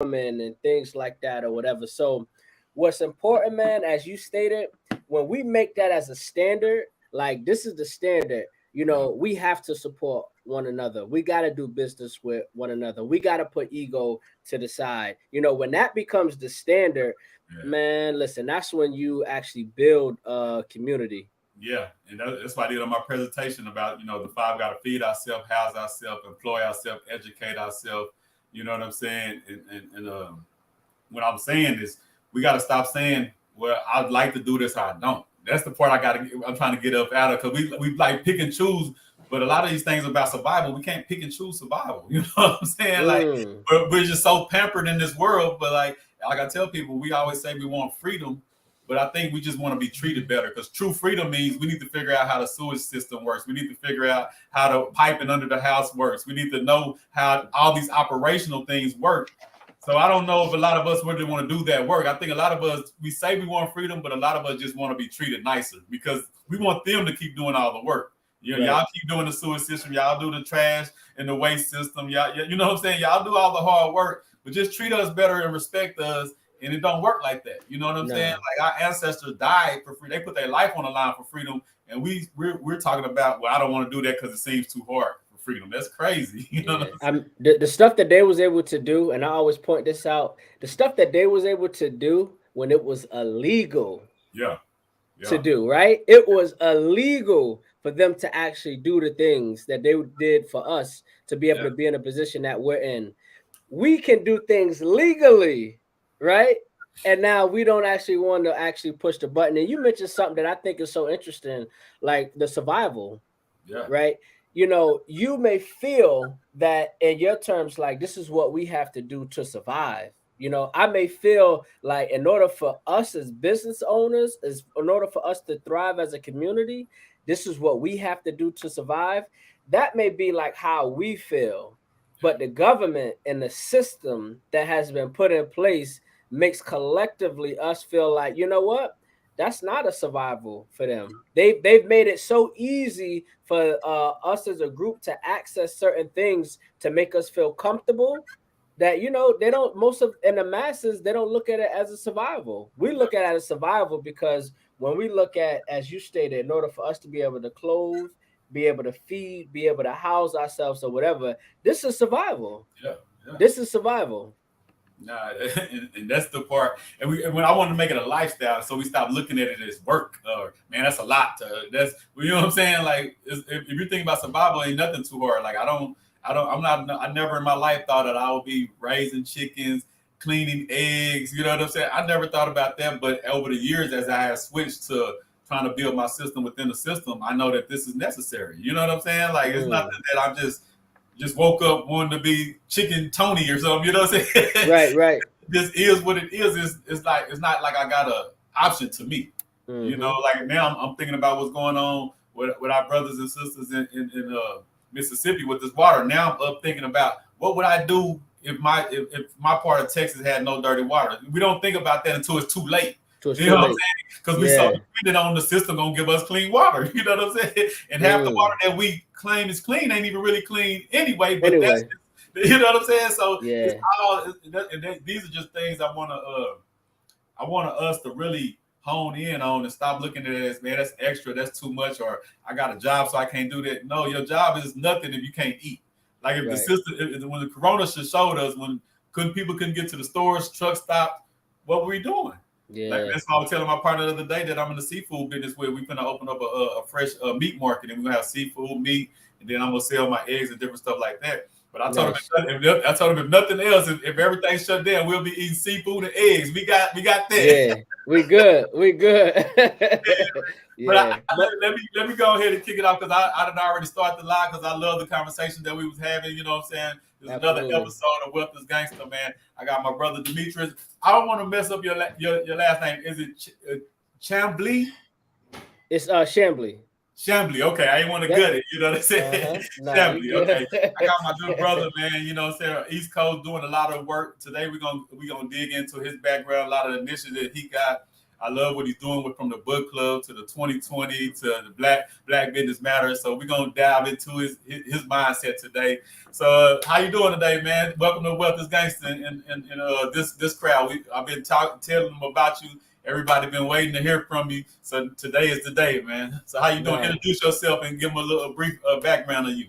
women and things like that or whatever. So what's important, man, as you stated, when we make that as a standard, like this is the standard, Yeah, we have to support one another. We got to do business with one another. We got to put ego to the side. When that becomes the standard, yeah, man, listen, that's when you actually build a community. yeah. And that's what I did on my presentation about, the five got to feed ourselves, house ourselves, employ ourselves, educate ourselves. You know what I'm saying? And what I'm saying is we got to stop saying, well, I'd like to do this, I don't. That's the part I'm trying to get up out of, because we like pick and choose. But a lot of these things about survival, we can't pick and choose survival. You know what I'm saying? Like Mm, we're just so pampered in this world. But like I tell people, we always say we want freedom, but I think we just want to be treated better, because true freedom means we need to figure out how the sewage system works. We need to figure out how the piping under the house works. We need to know how all these operational things work. So I don't know if a lot of us really want to do that work. I think a lot of us, we say we want freedom, but a lot of us just want to be treated nicer because we want them to keep doing all the work. right. Y'all keep doing the sewer system, y'all do the trash and the waste system. Y'all, you know what I'm saying? Y'all do all the hard work, but just treat us better and respect us. And it don't work like that. You know what I'm saying? Nah. Like our ancestors died for free. They put their life on the line for freedom. And we're talking about, well, I don't want to do that because it seems too hard for freedom. That's crazy. You know what Yeah, I'm saying? the stuff that they was able to do, and I always point this out, the stuff that they was able to do when it was illegal Yeah. to Yeah. do, right? It was illegal for them to actually do the things that they did for us to be able Yeah. to be in a position that we're in. We can do things legally, right? And now we don't actually want to actually push the button. And you mentioned something that I think is so interesting, like the survival, Yeah. right? You may feel that in your terms, like this is what we have to do to survive. I may feel like in order for us as business owners, is in order for us to thrive as a community, this is what we have to do to survive. That may be like how we feel, but the government and the system that has been put in place makes collectively us feel like, you know what? That's not a survival for them. They've made it so easy for us as a group to access certain things to make us feel comfortable that they don't, most of in the masses, they don't look at it as a survival. We look at it as survival because when we look at, as you stated, in order for us to be able to clothe, be able to feed, be able to house ourselves or whatever, this is survival. Yeah. Yeah. This is survival. Nah, and that's the part. And when I wanted to make it a lifestyle, so we stopped looking at it as work. Or man, that's a lot. That's you know what I'm saying. Like if you think about survival, ain't nothing too hard. Like I'm not. I never in my life thought that I would be raising chickens, cleaning eggs. You know what I'm saying? I never thought about that. But over the years, as I have switched to trying to build my system within the system, I know that this is necessary. You know what I'm saying? Like it's nothing Mm. that I'm just woke up wanting to be chicken Tony or something. You know what I'm saying? Right, right. This is what it is. It's like it's not like I got a option to me. You know, Mm-hmm. like now I'm thinking about what's going on with our brothers and sisters in Mississippi with this water. Now I'm up thinking about what would I do if my part of Texas had no dirty water. We don't think about that until it's too late. So it's You too know what I'm late. saying? Because we so Yeah. dependent on the system gonna give us clean water. You know what I'm saying? And half the water Mm. that we claim is clean ain't even really clean anyway. But that's Anyway, you know what I'm saying. So it's yeah. all. These are just things I want us to really hone in on and stop looking at it as, man, that's extra, that's too much, or I got a job so I can't do that. No, your job is nothing if you can't eat. Like if the Right. system, when the corona showed us, when people couldn't get to the stores, trucks stopped, what were we doing? Like Yeah. that's why I was telling my partner the other day that I'm in the seafood business where we're gonna open up a fresh meat market and we're gonna have seafood, meat, and then I'm gonna sell my eggs and different stuff like that. But I told him, Nice. if nothing else, if everything shut down, we'll be eating seafood and eggs. We got that. Yeah. We good. We good. But Yeah. But let me go ahead and kick it off because I didn't already start the live because I love the conversation that we was having. You know what I'm saying? There's another absolutely. episode of Wealth is Gangster, man. I got my brother Demetrius. I don't want to mess up your last name. Is it Chamblee? It's Chamblee. Chamblee, okay. I ain't want to Yep. gut it, you know what I'm saying? Uh-huh. Nah, you Chamblee, good. okay. I got my good brother, man, you know what I'm saying? East Coast doing a lot of work. Today we're gonna dig into his background, a lot of the initiatives that he got. I love what he's doing with from the book club to the 2020 to the Black Business Matters. So we're gonna dive into his mindset today. So how you doing today, man? Welcome to Wealth is Gangster and this crowd. I've been telling them about you. Everybody been waiting to hear from you. So today is the day, man. So how you doing? Man. Introduce yourself and give them a brief background of you.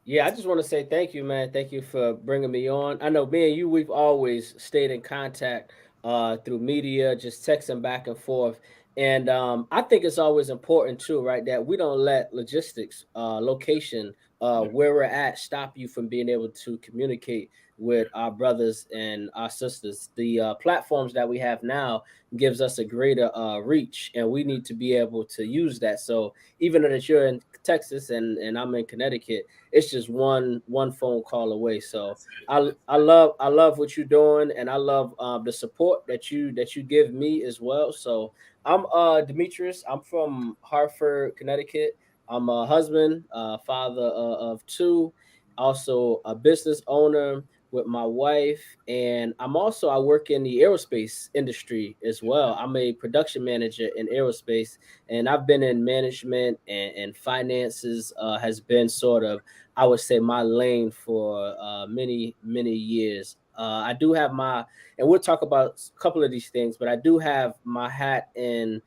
Yeah, I just want to say thank you, man. Thank you for bringing me on. I know me and you, we've always stayed in contact through media, just texting back and forth. And I think it's always important too, right, that we don't let logistics, location, Yeah, where we're at, stop you from being able to communicate with our brothers and our sisters. The platforms that we have now gives us a greater reach, and we need to be able to use that. So even though that you're in Texas and I'm in Connecticut, it's just one phone call away. So that's it. I love what you're doing, and I love the support that you give me as well. So I'm Demetrius. I'm from Hartford, Connecticut. I'm a husband, father of two, also a business owner with my wife, and I work in the aerospace industry as well. I'm a production manager in aerospace, and I've been in management and finances. Has been sort of, I would say, my lane for many years. I do have my, and we'll talk about a couple of these things, but I do have my hat in.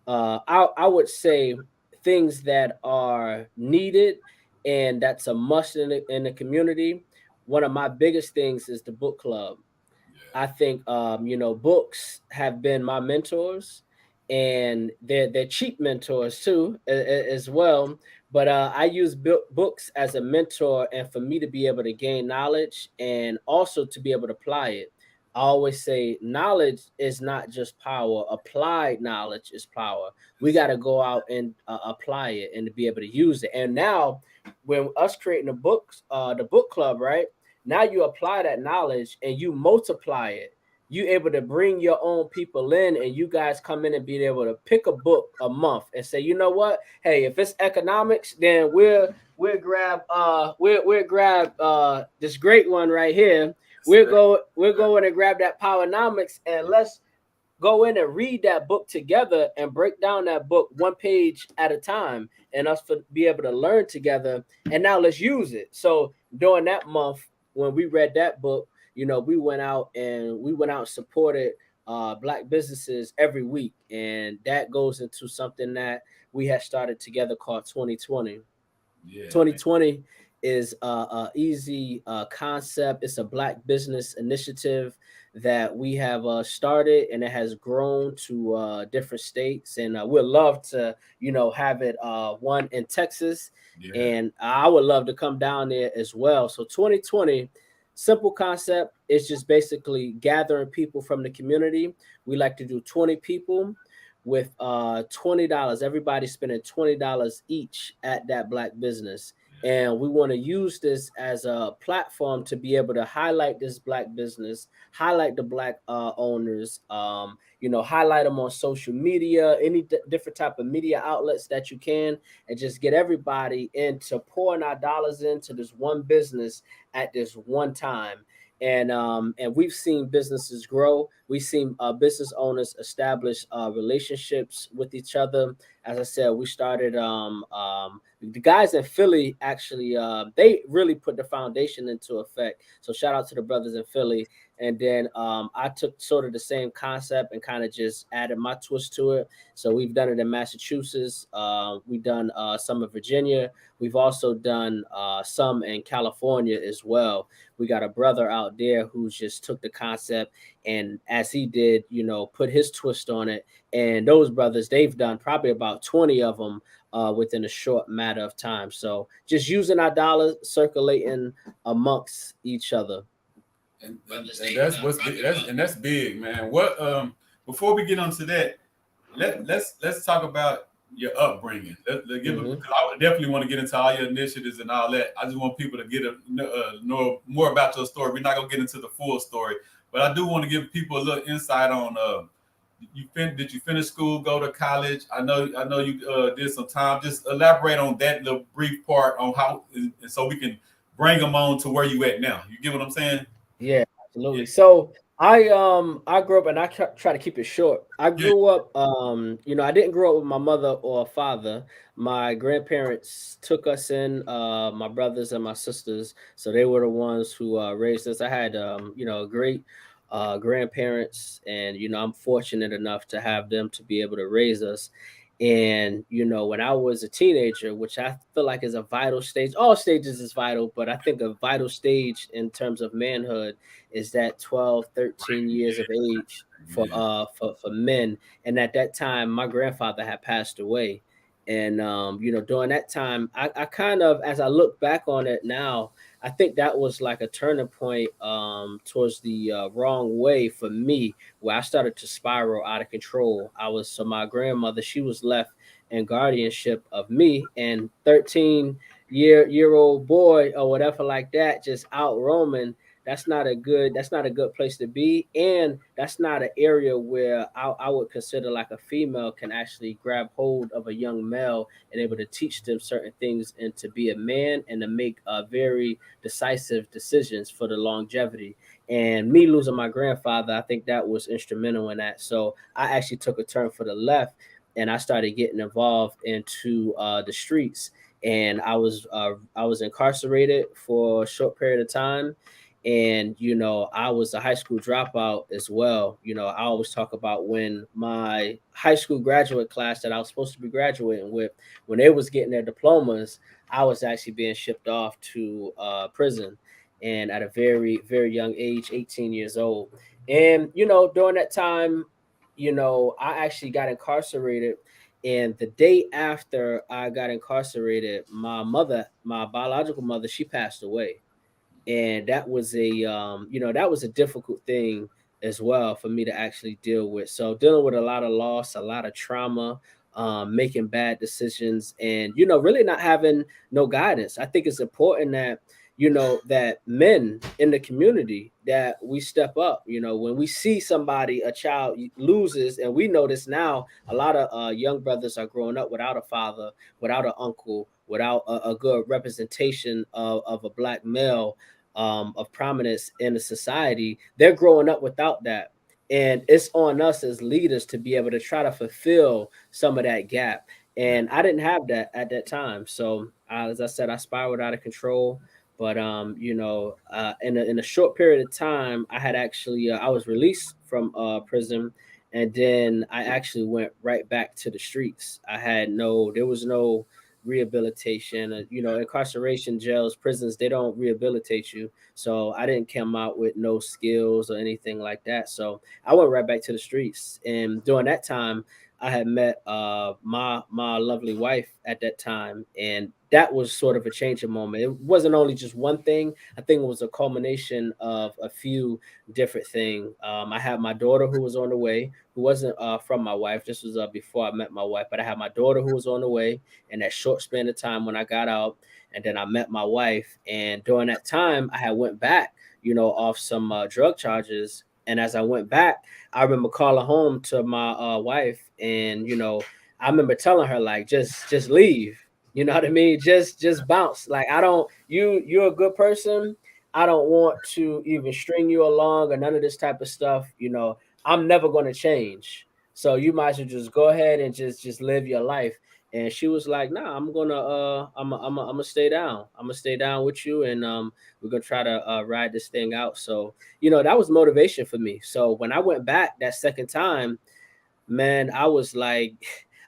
I would say things that are needed and that's a must in the community. One of my biggest things is the book club. Yeah, I think books have been my mentors, and they're cheap mentors too as well. But I use books as a mentor, and for me to be able to gain knowledge and also to be able to apply it. I always say knowledge is not just power. Applied knowledge is power. We yes, got sir. to go out and apply it and to be able to use it. And now, when us creating the book club, right? Now you apply that knowledge and you multiply it. You able to bring your own people in, and you guys come in and be able to pick a book a month and say, you know what? Hey, if it's economics, then we'll grab this great one right here. Yes, sir. We'll go in and grab that Powernomics, and let's go in and read that book together and break down that book one page at a time, and us to be able to learn together. And now let's use it. So during that month, when we read that book, we went out and supported black businesses every week, and that goes into something that we had started together called 2020. Yeah, man. 2020 is a easy concept. It's a black business initiative that we have started, and it has grown to different states. And we'd love to, have it one in Texas, Yeah, and I would love to come down there as well. So 2020, simple concept. It's just basically gathering people from the community. We like to do 20 people with $20. Everybody spending $20 each at that black business. And we want to use this as a platform to be able to highlight this black business, highlight the black owners, highlight them on social media, any different type of media outlets that you can, and just get everybody into pouring our dollars into this one business at this one time. And we've seen businesses grow. We've seen business owners establish relationships with each other. As I said, we started the guys in Philly actually they really put the foundation into effect. So shout out to the brothers in Philly. And then I took sort of the same concept and kind of just added my twist to it. So we've done it in Massachusetts. We've done some in Virginia. We've also done some in California as well. We got a brother out there who's just took the concept, and as he did, put his twist on it. And those brothers, they've done probably about 20 of them within a short matter of time. So just using our dollars, circulating amongst each other. and that's what's big. That's big, man. What before we get onto that, let's talk about your upbringing. Let give Hmm. because I definitely want to get into all your initiatives and all that. I just want people to know more about your story. We're not gonna get into the full story, but I do want to give people a little insight on did you finish school, go to college? I know you did some time. Just elaborate on that little brief part on how, and so we can bring them on to where you at now. You get what I'm saying? Yeah, Yeah. absolutely. So. I grew up, and try to keep it short. I Yeah. grew up, I didn't grow up with my mother or father. My grandparents took us in, my brothers and my sisters, so they were the ones who raised us. I had great grandparents, and I'm fortunate enough to have them to be able to raise us. And when I was a teenager, which I feel like is a vital stage, all stages is vital, but I think a vital stage in terms of manhood is that 12, 13 years of age for Yeah. for men. And at that time my grandfather had passed away. And during that time, I kind of, as I look back on it now, I think that was like a turning point towards the wrong way for me, where I started to spiral out of control. My grandmother, she was left in guardianship of me, and 13-year old boy or whatever like that, just out roaming. That's not a good place to be, and that's not an area where I would consider like a female can actually grab hold of a young male and able to teach them certain things and to be a man and to make very decisive decisions for the longevity. And me losing my grandfather, I think that was instrumental in that. So I actually took a turn for the left, and I started getting involved into the streets. And I was incarcerated for a short period of time. And I was a high school dropout as well. I always talk about when my high school graduate class that I was supposed to be graduating with, when they was getting their diplomas, I was actually being shipped off to prison, and at a very very young age, 18 years old. And during that time, I actually got incarcerated. And the day after I got incarcerated, my biological mother, she passed away. And that was a difficult thing as well for me to actually deal with. So dealing with a lot of loss, a lot of trauma, making bad decisions, and really not having no guidance. I think it's important that that men in the community, that we step up. When we see somebody, a child loses, and we notice now a lot of young brothers are growing up without a father, without an uncle, without a good representation of a black male, of prominence in the society. They're growing up without that. And it's on us as leaders to be able to try to fulfill some of that gap. And I didn't have that at that time. So, as I said, I spiraled out of control. But in a short period of time, I was released from prison, and then I actually went right back to the streets. There was no rehabilitation. Incarceration, jails, prisons, they don't rehabilitate you. So I didn't come out with no skills or anything like that. So I went right back to the streets. And during that time, I had met my lovely wife at that time, and that was sort of a changing moment. It wasn't only just one thing. I think it was a culmination of a few different things. I had my daughter who was on the way, who wasn't from my wife. This was before I met my wife, but I had my daughter who was on the way in that short span of time when I got out. And then I met my wife, and during that time I had went back, off some drug charges. And as I went back, I remember calling home to my wife, and I remember telling her, like, just leave. You know what I mean? Just bounce. Like, I don't you're a good person. I don't want to even string you along or none of this type of stuff. I'm never going to change. So you might as well just go ahead and just live your life. And she was like, "Nah, I'm gonna stay down. I'm gonna stay down with you, and we're gonna try to ride this thing out." So that was motivation for me. So when I went back that second time, man, I was like,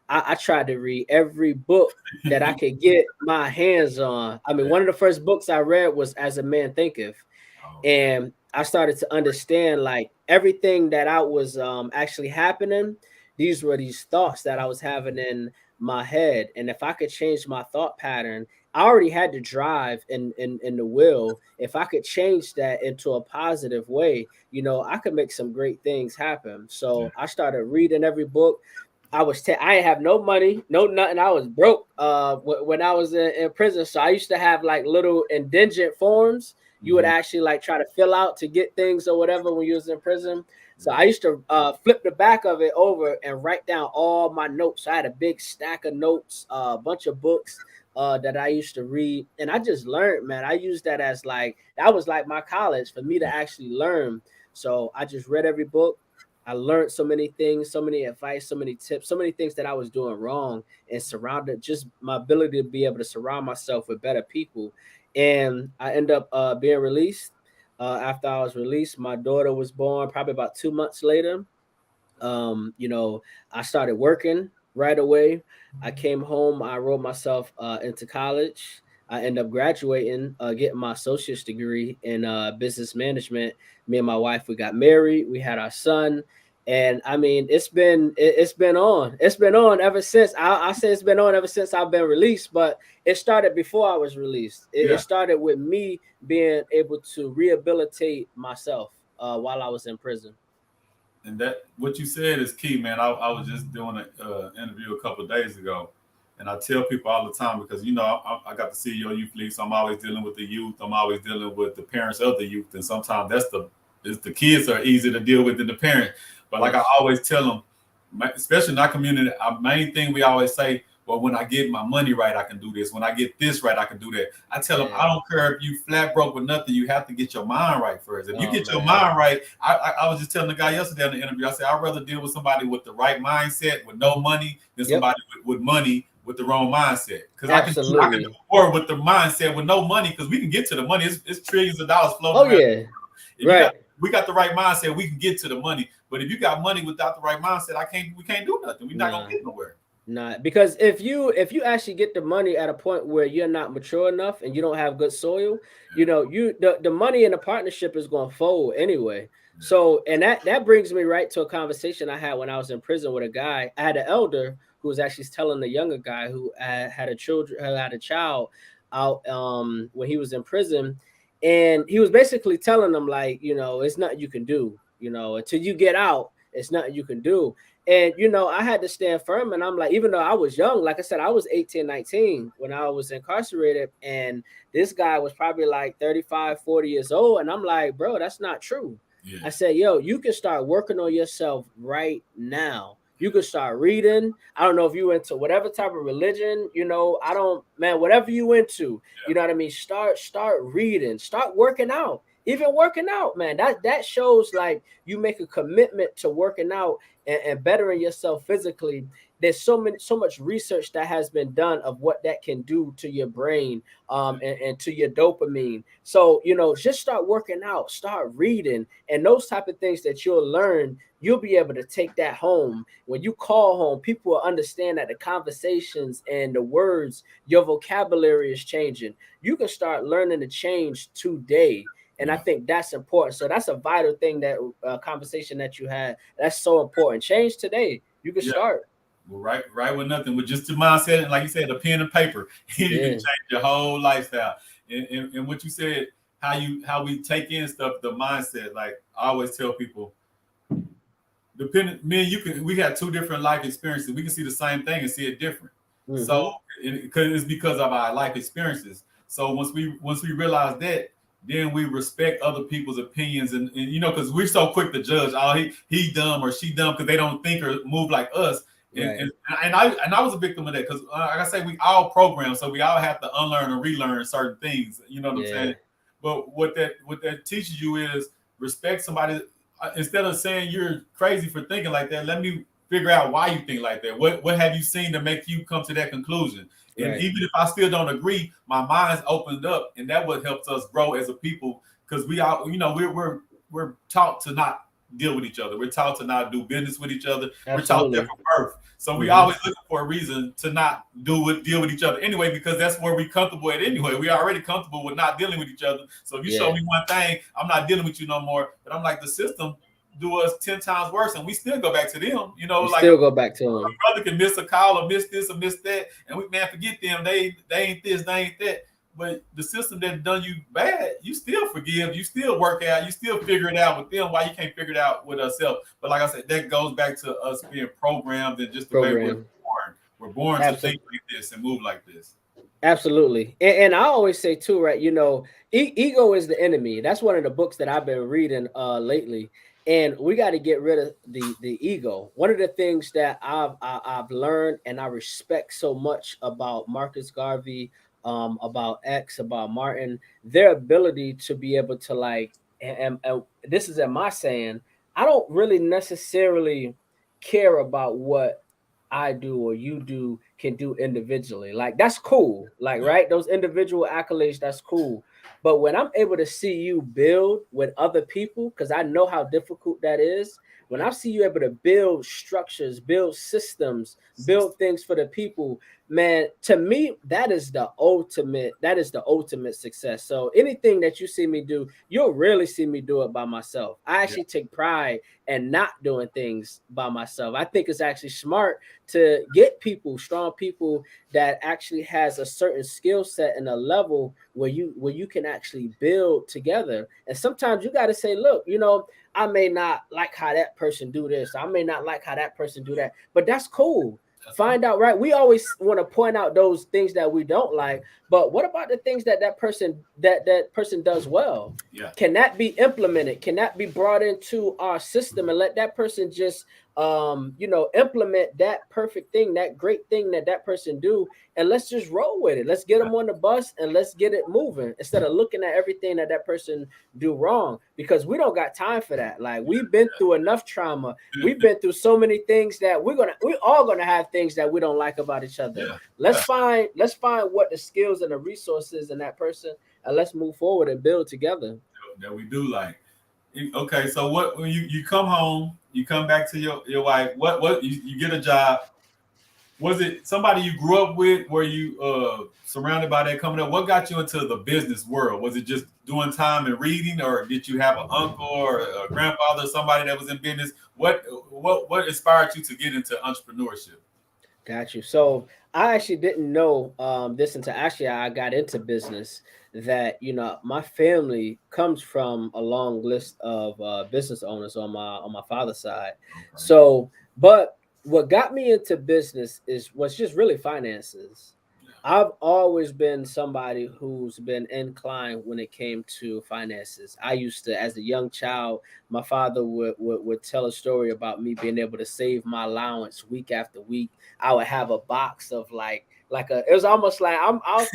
I tried to read every book that I could get my hands on. I mean, one of the first books I read was As a Man Thinketh. Oh yeah. And I started to understand like everything that I was actually happening. These were these thoughts that I was having in my head, and if I could change my thought pattern, I already had the drive in the will. If I could change that into a positive way, I could make some great things happen. Yeah. So I started reading every book. I didn't have no money, no nothing. I was broke when I was in prison. So I used to have like little indigent forms you would Hmm. actually like try to fill out to get things or whatever when you was in prison. So Yeah. I used to flip the back of it over and write down all my notes. So I had a big stack of notes, a bunch of books that I used to read, and I just learned, man. I used that as like that was like my college for me to Yeah. actually learn. So I just read every book. I learned so many things, so many advice, so many tips, so many things that I was doing wrong, and surrounded just my ability to be able to surround myself with better people. And I end up being released. After I was released, my daughter was born probably about 2 months later. You know, I started working right away. I came home. I enrolled myself into college. I ended up graduating, getting my associate's degree in business management. Me and my wife, we got married. We had our son, and I mean, it's been on. It's been on ever since. I say it's been on ever since I've been released, but it started before I was released. It Yeah. started with me being able to rehabilitate myself while I was in prison. And that what you said is key, man. I was just doing an interview a couple of days ago, and I tell people all the time because you know I got to see your youth league, so I'm always dealing with the youth. I'm always dealing with the parents of the youth, and sometimes the kids are easier to deal with than the parents. But like I Yes. always tell them, especially in our community, our main thing we always say, well, when I get my money right, I can do this. When I get this right, I can do that. I tell them, I Yeah. don't care if you flat broke with nothing. You have to get your mind right first. If you Oh get your man. mind right, I was just telling the guy yesterday in the interview, I said, I'd rather deal with somebody with the right mindset with no money than Yep. somebody with money with the wrong mindset. Because I can do Absolutely. more with the mindset with no money because we can get to the money. It's trillions of dollars floating Oh around. yeah. If you got Right. we got the right mindset, we can get to the money. But if you got money without the right mindset, we can't do nothing. We're not gonna Nah. get nowhere. Nah. Because if you actually get the money at a point where you're not mature enough and you don't have good soil, Yeah, the money in the partnership is gonna fold anyway. yeah, So and that brings me right to a conversation I had when I was in prison with a guy. I had an elder who was actually telling the younger guy who had a child out when he was in prison, and he was basically telling them like, it's nothing you can do, until you get out, it's nothing you can do. And I had to stand firm, and I'm like, even though I was young, like I said, I was 18, 19 when I was incarcerated, and this guy was probably like 35, 40 years old, and I'm like, bro, that's not true. yeah, I said, yo, you can start working on yourself right now. You can start reading. I don't know if you into whatever type of religion, I don't, man, whatever you into, you know what I mean? Start reading, start working out. Even working out, man, that shows like you make a commitment to working out and bettering yourself physically. There's so much research that has been done of what that can do to your brain, and to your dopamine. So just start working out, start reading, and those type of things that you'll learn. You'll be able to take that home. When you call home, people will understand that the conversations and the words, your vocabulary is changing. You can start learning to change today. And I yeah, think that's important. So that's a vital thing, that conversation that you had. That's so important. Change today. You can yeah. start. Well, right with nothing, with just the mindset and like you said, a pen and paper, you can Yeah. change your whole lifestyle. And what you said, how we take in stuff, the mindset. Like I always tell people, depending, me and you can we had two different life experiences. We can see the same thing and see it different. So Mm-hmm. it's because of our life experiences. So once we realize that, then we respect other people's opinions, and because we're so quick to judge. Oh, he dumb or she dumb because they don't think or move like us. And Right. and, and I was a victim of that because like I say, we all programmed, so we all have to unlearn and relearn certain things. You know what I'm saying? Yeah. But what that teaches you is respect somebody. Instead of saying you're crazy for thinking like that, let me figure out why you think like that. What have you seen to make you come to that conclusion? And Right. even if I still don't agree, my mind's opened up, and that what helps us grow as a people because we all, we're taught to not deal with each other. We're taught to not do business with each other. We're taught that Absolutely. from birth. So we Mm-hmm. always looking for a reason to not deal with each other anyway, because that's where we're comfortable at anyway. We already comfortable with not dealing with each other. So if you show Yeah. me one thing, I'm not dealing with you no more. But I'm like, the system do us 10 times worse, and we still go back to them. You Like still go back to them. brother can miss a call or miss this or miss that, and we man forget them. They ain't this, they ain't that. But the system that done you bad, you still forgive, you still work out, you still figure it out with them. Why you can't figure it out with ourselves? But like I said, that goes back to us being programmed and just the way we're Program. born. We're born to think Absolutely. like this and move like this. Absolutely. And I always say too, right? Ego is the enemy. That's one of the books that I've been reading lately. And we got to get rid of the ego. One of the things that I've learned and I respect so much about Marcus Garvey, about X, about Martin, their ability to be able to like and this is at my saying, I don't really necessarily care about what I do or you do can do individually. Like that's cool. Like Yeah. right, those individual accolades, that's cool. But when I'm able to see you build with other people, because I know how difficult that is. When Yeah. I see you able to build structures, build systems, build things for the people, man, to me that is the ultimate. That is the ultimate success. So anything that you see me do, you'll really see me do it by myself. I Yeah. actually take pride in not doing things by myself. I think it's actually smart to get people, strong people that actually has a certain skill set and a level where you can actually build together. And sometimes you got to say, look, I may not like how that person do this. I may not like how that person do that, but that's cool. That's cool. Find out, right? We always want to point out those things that we don't like, but what about the things that person does well? Yeah. Can that be implemented? Can that be brought into our system and let that person just implement that perfect thing, that great thing that person do, and let's just roll with it. Let's get them on the bus and let's get it moving instead of looking at everything that person do wrong, because we don't got time for that. Like we've been through enough trauma. We've been through so many things that we're all gonna have things that we don't like about each other. Yeah. Let's Yeah. find what the skills and the resources in that person, and let's move forward and build together. That we do like. Okay, so what when you come home, you come back to your wife, what you get a job. Was it somebody you grew up with? Were you surrounded by that coming up? What got you into the business world? Was it just doing time and reading, or did you have an uncle or a grandfather, somebody that was in business? What inspired you to get into entrepreneurship? Got you. So I actually didn't know this until actually I got into business. That my family comes from a long list of business owners on my father's side. Okay. So, but what got me into business was just really finances. Yeah. I've always been somebody who's been inclined when it came to finances. I used to, as a young child, my father would tell a story about me being able to save my allowance week after week. I would have a box of it was almost like I was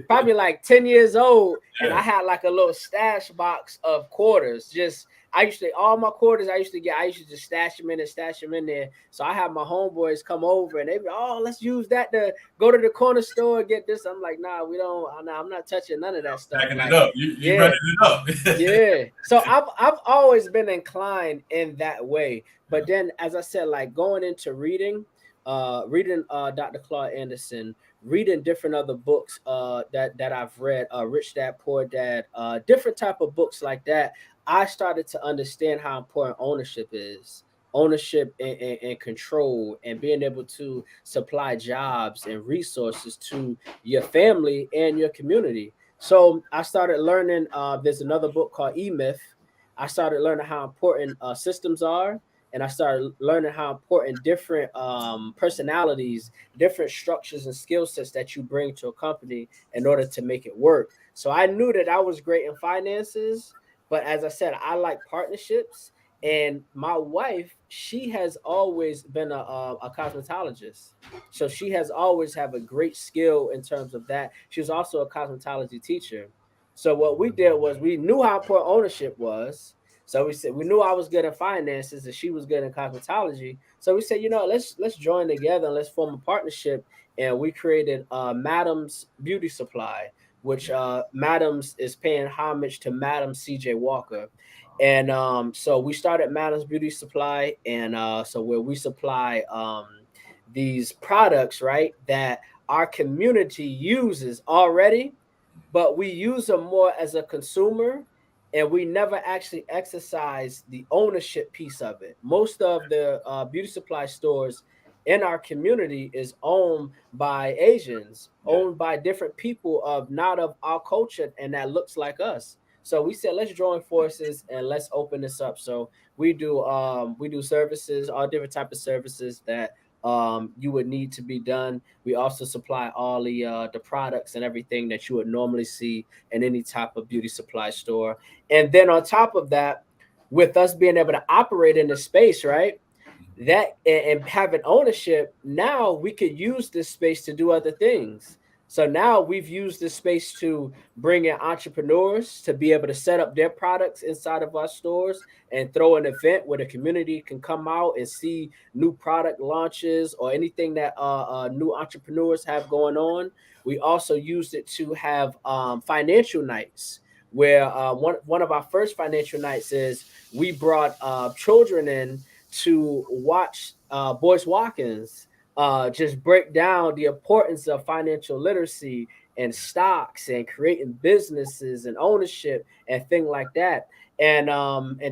probably like 10 years old, and I Yeah. had like a little stash box of quarters. Just I used to all my quarters I used to just stash them in there. So I had my homeboys come over and they be, oh, let's use that to go to the corner store and get this. I'm like, nah, we don't. Nah, I'm not touching none of that stuff. Backing it Like, up. You yeah, running it up. yeah. So I've always been inclined in that way. Yeah. But then, as I said, like going into reading Dr. Claude Anderson, reading different other books that I've read, Rich Dad Poor Dad, different type of books like that. I started to understand how important ownership is. Ownership and control, and being able to supply jobs and resources to your family and your community. So I started learning. There's another book called E Myth. I started learning how important systems are, and I started learning how important different personalities, different structures and skill sets that you bring to a company in order to make it work. So I knew that I was great in finances, but as I said, I like partnerships. And my wife, she has always been a cosmetologist, so she has always have a great skill in terms of that. She was also a cosmetology teacher. So what we did was we knew how important ownership was. So we said we knew I was good at finances and she was good in cosmetology. So we said, let's join together and let's form a partnership. And we created Madam's Beauty Supply, which Madam's is paying homage to Madam C.J. Walker. And so we started Madam's Beauty Supply, and so where we supply these products, right, that our community uses already, but we use them more as a consumer, and we never actually exercise the ownership piece of it. Most of the beauty supply stores in our community is owned by Asians, Yeah. owned by different people of not of our culture and that looks like us. So we said let's join forces and let's open this up. So we do services, all different type of services that you would need to be done. We also supply all the products and everything that you would normally see in any type of beauty supply store. And then on top of that, with us being able to operate in the space, right? That and having ownership, now we could use this space to do other things. So now we've used this space to bring in entrepreneurs to be able to set up their products inside of our stores and throw an event where the community can come out and see new product launches or anything that new entrepreneurs have going on. We also used it to have financial nights where one of our first financial nights is we brought children in to watch Boyce Watkins just break down the importance of financial literacy and stocks and creating businesses and ownership and things like that. And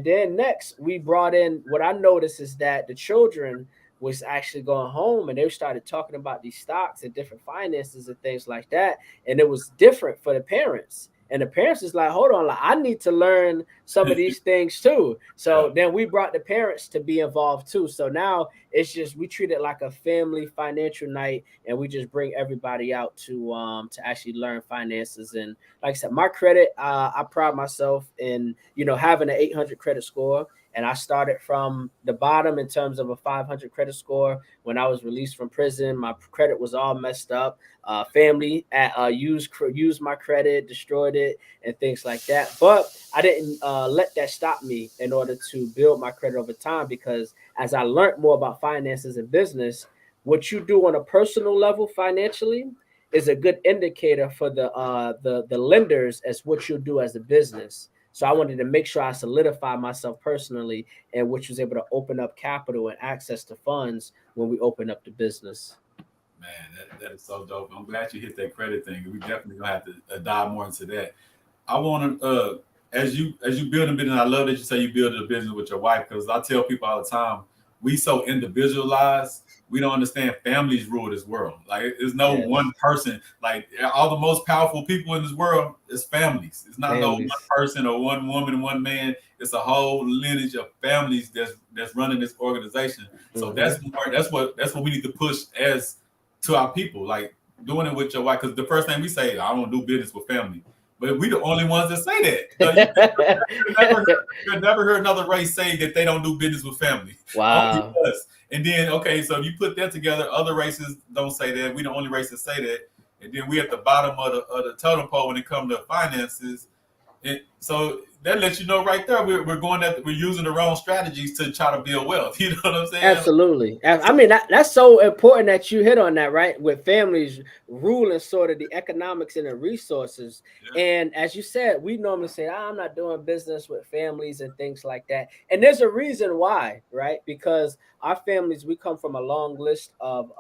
then next we brought in, what I noticed is that the children was actually going home and they started talking about these stocks and different finances and things like that. And it was different for the parents. And the parents is like, hold on, like I need to learn some of these things too. So Yeah. then we brought the parents to be involved too. So now it's just we treat it like a family financial night, and we just bring everybody out to actually learn finances. And like I said, my credit, I pride myself in having an 800 credit score. And I started from the bottom in terms of a 500 credit score. When I was released from prison, my credit was all messed up. Family used my credit, destroyed it, and things like that. But I didn't let that stop me in order to build my credit over time, because as I learned more about finances and business, what you do on a personal level financially is a good indicator for the lenders as what you'll do as a business. So I wanted to make sure I solidify myself personally, and which was able to open up capital and access to funds when we open up the business. Man, that is so dope. I'm glad you hit that credit thing. We definitely gonna have to dive more into that. I want to, as you build a business. I love that you say you build a business with your wife, because I tell people all the time, we so individualized. We don't understand families rule this world. Like there's no Yes, one person. Like all the most powerful people in this world is families. It's not no one families. person or one woman, one man. It's a whole lineage of families that's running this organization. So Hmm. that's what we need to push as to our people. Like doing it with your wife, because the first thing we say, I don't do business with family. But we the only ones that say that. You never heard another race say that they don't do business with family. Only Wow. us. And then, okay, so if you put that together, other races don't say that. We the only race that say that. And then we at the bottom of the totem pole when it comes to finances. And so that lets you know right there, we're using the wrong strategies to try to build wealth. You know what I'm saying? Absolutely. I So, mean, that's so important that you hit on that, right? With families ruling sort of the economics and the resources. yeah, And as you said, we normally say, I'm not doing business with families and things like that. And there's a reason why, right? Because our families, we come from a long list of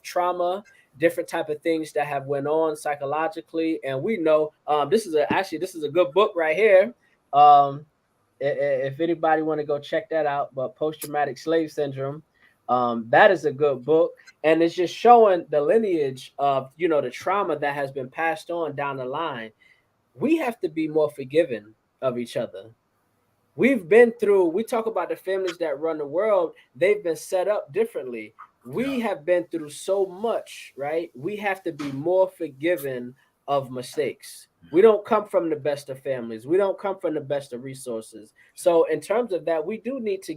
trauma, different type of things that have went on psychologically. And we know this is a good book right here. Um, if anybody want to go check that out, but post traumatic slave syndrome, that is a good book, and it's just showing the lineage of the trauma that has been passed on down the line. We have to be more forgiving of each other. We talk about the families that run the world, they've been set up differently. yeah, We have been through so much, right? We have to be more forgiving of mistakes. We yeah. don't come from the best of families. We don't come from the best of resources. So in terms of that, we do need to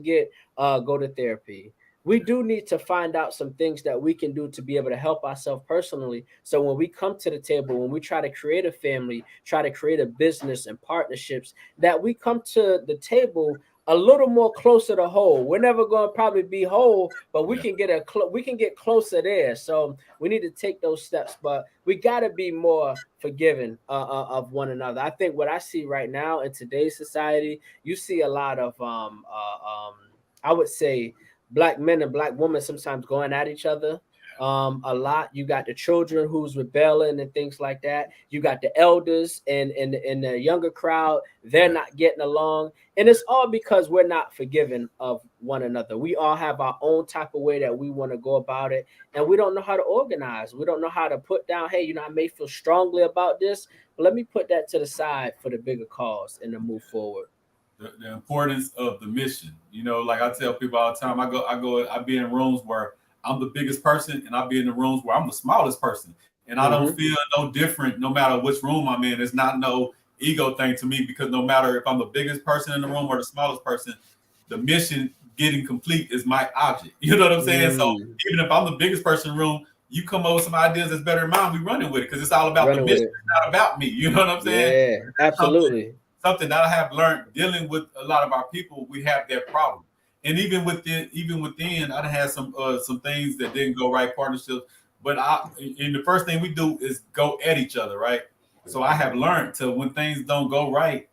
go to therapy. We do need to find out some things that we can do to be able to help ourselves personally. So when we come to the table, when we try to create a family, try to create a business and partnerships, that we come to the table a little more closer to whole. We're never going to probably be whole, but we Yeah. can we can get closer there. So we need to take those steps, but we got to be more forgiving of one another. I think what I see right now in today's society, you see a lot of I would say black men and black women sometimes going at each other. A lot. You got the children who's rebelling and things like that. You got the elders and the younger crowd. They're Yeah. not getting along, and it's all because we're not forgiving of one another. We all have our own type of way that we want to go about it, and we don't know how to organize. We don't know how to put down. Hey, I may feel strongly about this, but let me put that to the side for the bigger cause and to move forward. The importance of the mission. Like I tell people all the time, I be in rooms where I'm the biggest person, and I be in the rooms where I'm the smallest person, and I don't Mm-hmm. feel no different no matter which room I'm in. It's not no ego thing to me, because no matter if I'm the biggest person in the room or the smallest person, the mission getting complete is my object. You know what I'm saying? So Mm. even if I'm the biggest person in the room, you come up with some ideas that's better than mine. We running with it because it's all about the Running with mission. it. It's not about me. You know what I'm saying? Yeah, absolutely. Something that I have learned dealing with a lot of our people. We have that problem, and even within, I done had some things that didn't go right, partnerships. But and the first thing we do is go at each other, right? So I have learned to when things don't go right,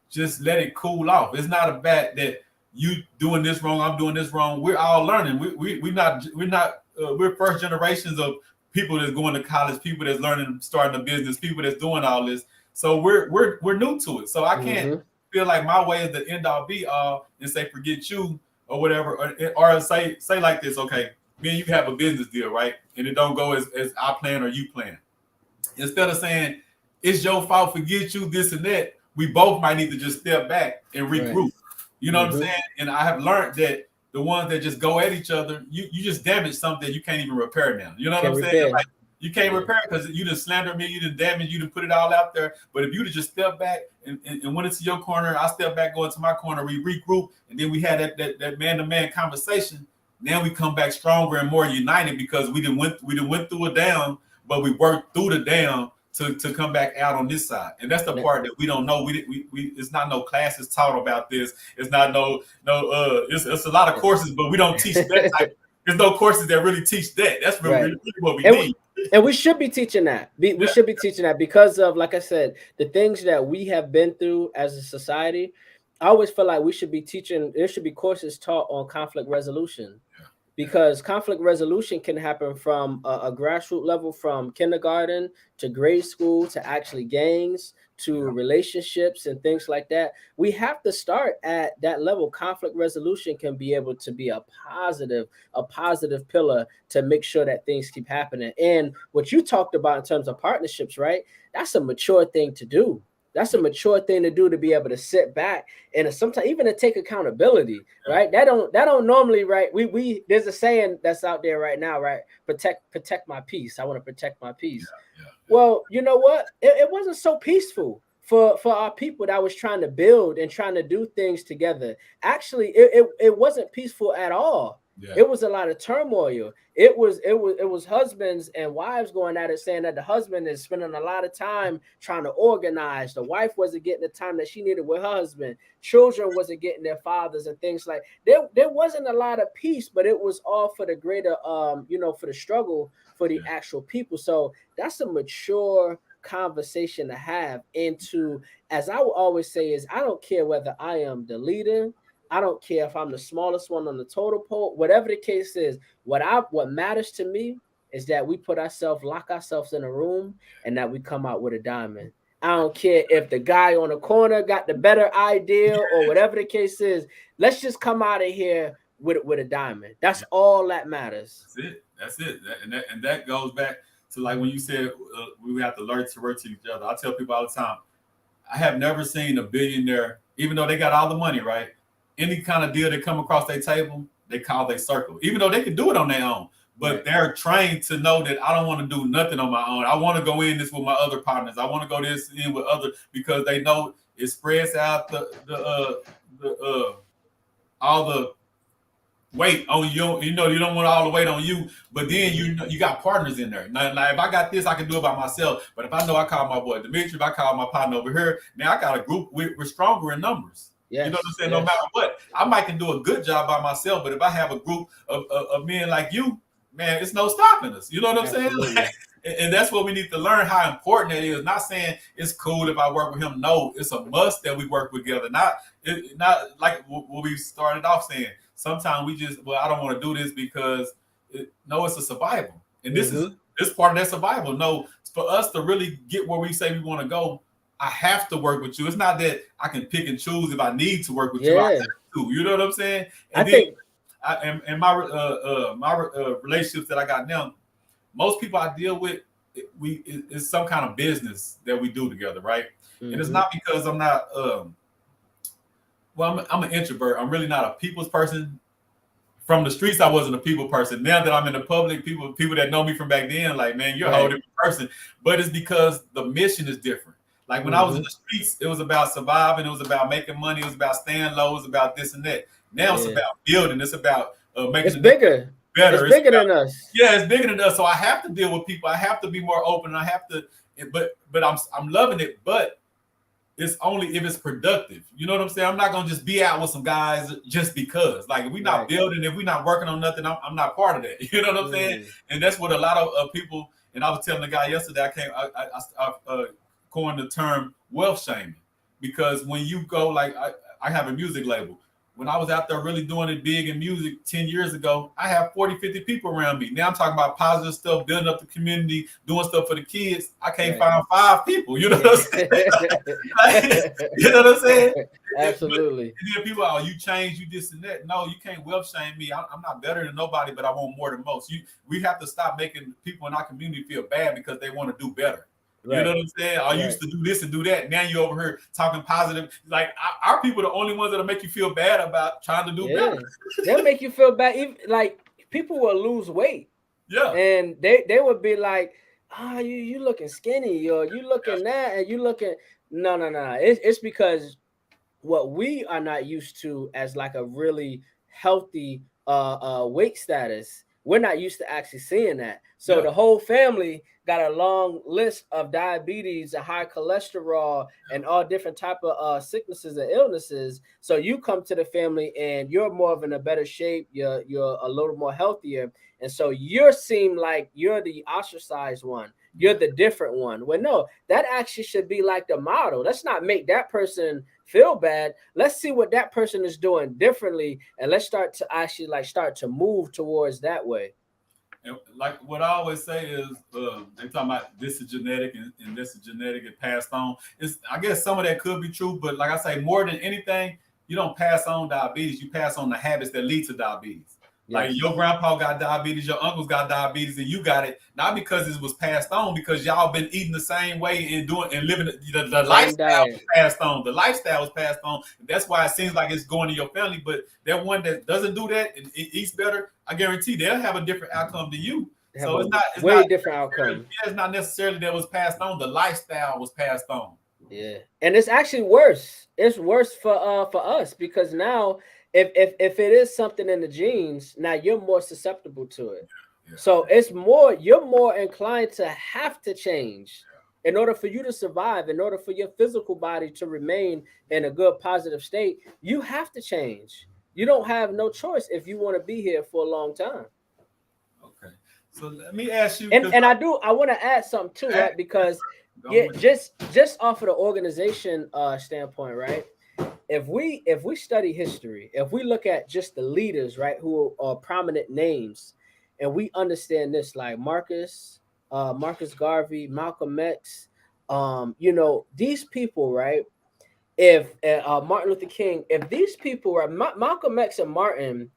just let it cool off. It's not a bad that you doing this wrong, I'm doing this wrong. We're all learning. We're first generations of people that's going to college, people that's learning, starting a business, people that's doing all this. So we're new to it. So I can't feel like my way is the end all be all and say forget you or whatever, or say like this. Okay, me and you have a business deal, right? And it don't go as I plan or you plan. Instead of saying it's your fault, forget you, this and that, we both might need to just step back and regroup. Right. You know what I'm saying? And I have learned that the ones that just go at each other, you just damage something you can't even repair now. You know what I'm saying? Like, you can't repair because you didn't slander me, you didn't damage, you didn't put it all out there. But if you to just step back and went into your corner, I step back, go into my corner, we regroup, and then we had that man-to-man conversation. Now we come back stronger and more united because we done went through a down, but we worked through the down to come back out on this side. And that's the part that we don't know. We it's not no classes taught about this. It's not it's a lot of courses, but we don't teach that type. There's no courses that really teach that. That's really what we need. And we should be teaching that. We should be teaching that because of, like I said, the things that we have been through as a society. I always feel like we should be teaching. There should be courses taught on conflict resolution. Because conflict resolution can happen from a grassroots level, from kindergarten to grade school to actually gangs to relationships and things like that. We have to start at that level. Conflict resolution can be able to be a positive pillar to make sure that things keep happening. And what you talked about in terms of partnerships, right? That's a mature thing to do. That's a mature thing to do, to be able to sit back and sometimes even to take accountability, right? That don't normally, right? We there's a saying that's out there right now, right? Protect my peace. I want to protect my peace. Well, you know what? It wasn't so peaceful for our people that was trying to build and trying to do things together. Actually, it wasn't peaceful at all. It was a lot of turmoil. It was husbands and wives going at it, saying that the husband is spending a lot of time trying to organize. The wife wasn't getting the time that she needed with her husband. Children wasn't getting their fathers and things like there wasn't a lot of peace, but it was all for the greater for the struggle for the actual people. So that's a mature conversation to have. And to, as I will always say, is I don't care whether I am the leader, I don't care if I'm the smallest one on the totem pole, whatever the case is. What matters to me is that we lock ourselves in a room and that we come out with a diamond. I don't care if the guy on the corner got the better idea or whatever the case is. Let's just come out of here with a diamond. That's all that matters. That's it. And that goes back to like when you said we have to learn to work to each other. I tell people all the time, I have never seen a billionaire, even though they got all the money, right? Any kind of deal that come across their table, they call their circle, even though they can do it on their own. But they're trained to know that I don't want to do nothing on my own. I want to go in this with my other partners. I want to go this in with other, because they know it spreads out all the weight on you. You know, you don't want all the weight on you, but then you got partners in there. Now, if I got this, I can do it by myself. But if I know I call my boy Demetrius, if I call my partner over here, now I got a group. We're stronger in numbers. Yes, you know what I'm saying? Yes. No matter what, I might can do a good job by myself, but if I have a group of men like you, man, it's no stopping us. You know what I'm saying? Like, and that's what we need to learn, how important that is. Not saying it's cool if I work with him. No, it's a must that we work together. Not like what we started off saying. Sometimes we just, I don't want to do this because it's a survival. And this is part of that survival. No, for us to really get where we say we want to go, I have to work with you. It's not that I can pick and choose if I need to work with you. I have to. You know what I'm saying? And my relationships that I got now, most people I deal with, it's some kind of business that we do together, right? And it's not because I'm not. I'm an introvert. I'm really not a people's person. From the streets, I wasn't a people person. Now that I'm in the public, people that know me from back then, like, man, you're a whole different person. But it's because the mission is different. Like when I was in the streets, it was about surviving. It was about making money. It was about staying low. It was about this and that. Now it's about building. It's about making. It's bigger. It's better. It's bigger about, than us. yeah, it's bigger than us. So I have to deal with people. I have to be more open. I have to, but I'm loving it. But it's only if it's productive. You know what I'm saying? I'm not gonna just be out with some guys just because. Like if we're not building, if we're not working on nothing, I'm not part of that. You know what I'm saying? And that's what a lot of people. And I was telling the guy yesterday, I coined the term wealth shaming, because when you go, like I have a music label. When I was out there really doing it big in music 10 years ago, I have 40, 50 people around me. Now I'm talking about positive stuff, building up the community, doing stuff for the kids. I can't find 5 people. You know what I'm saying? You know what I'm saying? Absolutely. And then people, oh, you change, you this and that. No, you can't wealth shame me. I'm not better than nobody, but I want more than most. We have to stop making people in our community feel bad because they want to do better. You know what I'm saying? I used to do this and do that. Now you over here talking positive. Like our people are the only ones that'll make you feel bad about trying to do better. They'll make you feel bad. Even, like people will lose weight. Yeah. And they would be like, you looking skinny, or you looking that, and you looking no. It's because what we are not used to as like a really healthy weight status. We're not used to actually seeing that. So the whole family got a long list of diabetes and high cholesterol and all different type of sicknesses and illnesses. So you come to the family and you're more of in a better shape. You're a little more healthier. And so you seem like you're the ostracized one. You're the different one. Well, no, that actually should be like the model. Let's not make that person feel bad. Let's see what that person is doing differently, and let's start to actually start to move towards that way. And like what I always say is, they talking about this is genetic and this is genetic and passed on. I guess some of that could be true, but like I say, more than anything, you don't pass on diabetes. You pass on the habits that lead to diabetes. Like your grandpa got diabetes, your uncles got diabetes, and you got it not because it was passed on, because y'all been eating the same way and doing and living the lifestyle was passed on. The lifestyle was passed on. That's why it seems like it's going to your family. But that one that doesn't do that and eats better, I guarantee they'll have a different outcome than you. So it's not different outcome. It's not necessarily that was passed on. The lifestyle was passed on. Yeah, and it's actually worse. It's worse for us, because now if it is something in the genes, now you're more susceptible to it. So it's you're more inclined to have to change in order for you to survive, in order for your physical body to remain in a good positive state. You have to change. You don't have no choice if you want to be here for a long time. Okay, so let me ask you, and I want to add something too, right? Because just off of the organization standpoint, right? If we study history, if we look at just the leaders, right, who are prominent names, and we understand this, like Marcus Garvey, Malcolm X, these people, right? If Martin Luther King, if these people were Malcolm X and Martin,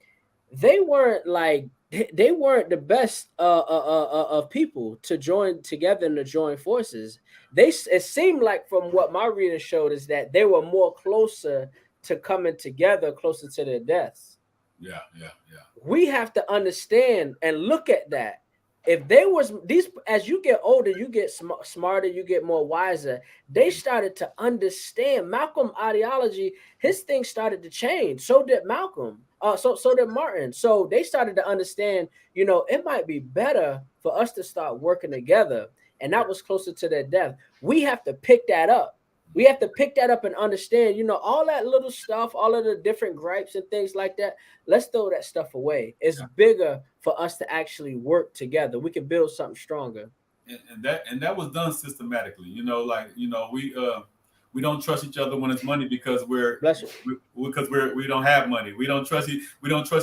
they weren't the best of people to join together and to join forces. It seemed like, from what my reading showed, is that they were more closer to coming together, closer to their deaths. Yeah. We have to understand and look at that. If they was these, as you get older, you get smarter, you get more wiser. They started to understand Malcolm ideology. His thing started to change. So did Malcolm. So did Martin. So they started to understand, it might be better for us to start working together. And that was closer to their death. We have to pick that up. We have to pick that up and understand, all that little stuff, all of the different gripes and things like that. Let's throw that stuff away. It's bigger for us to actually work together. We can build something stronger. And that was done systematically. We don't trust each other when it's money because we don't have money. We don't trust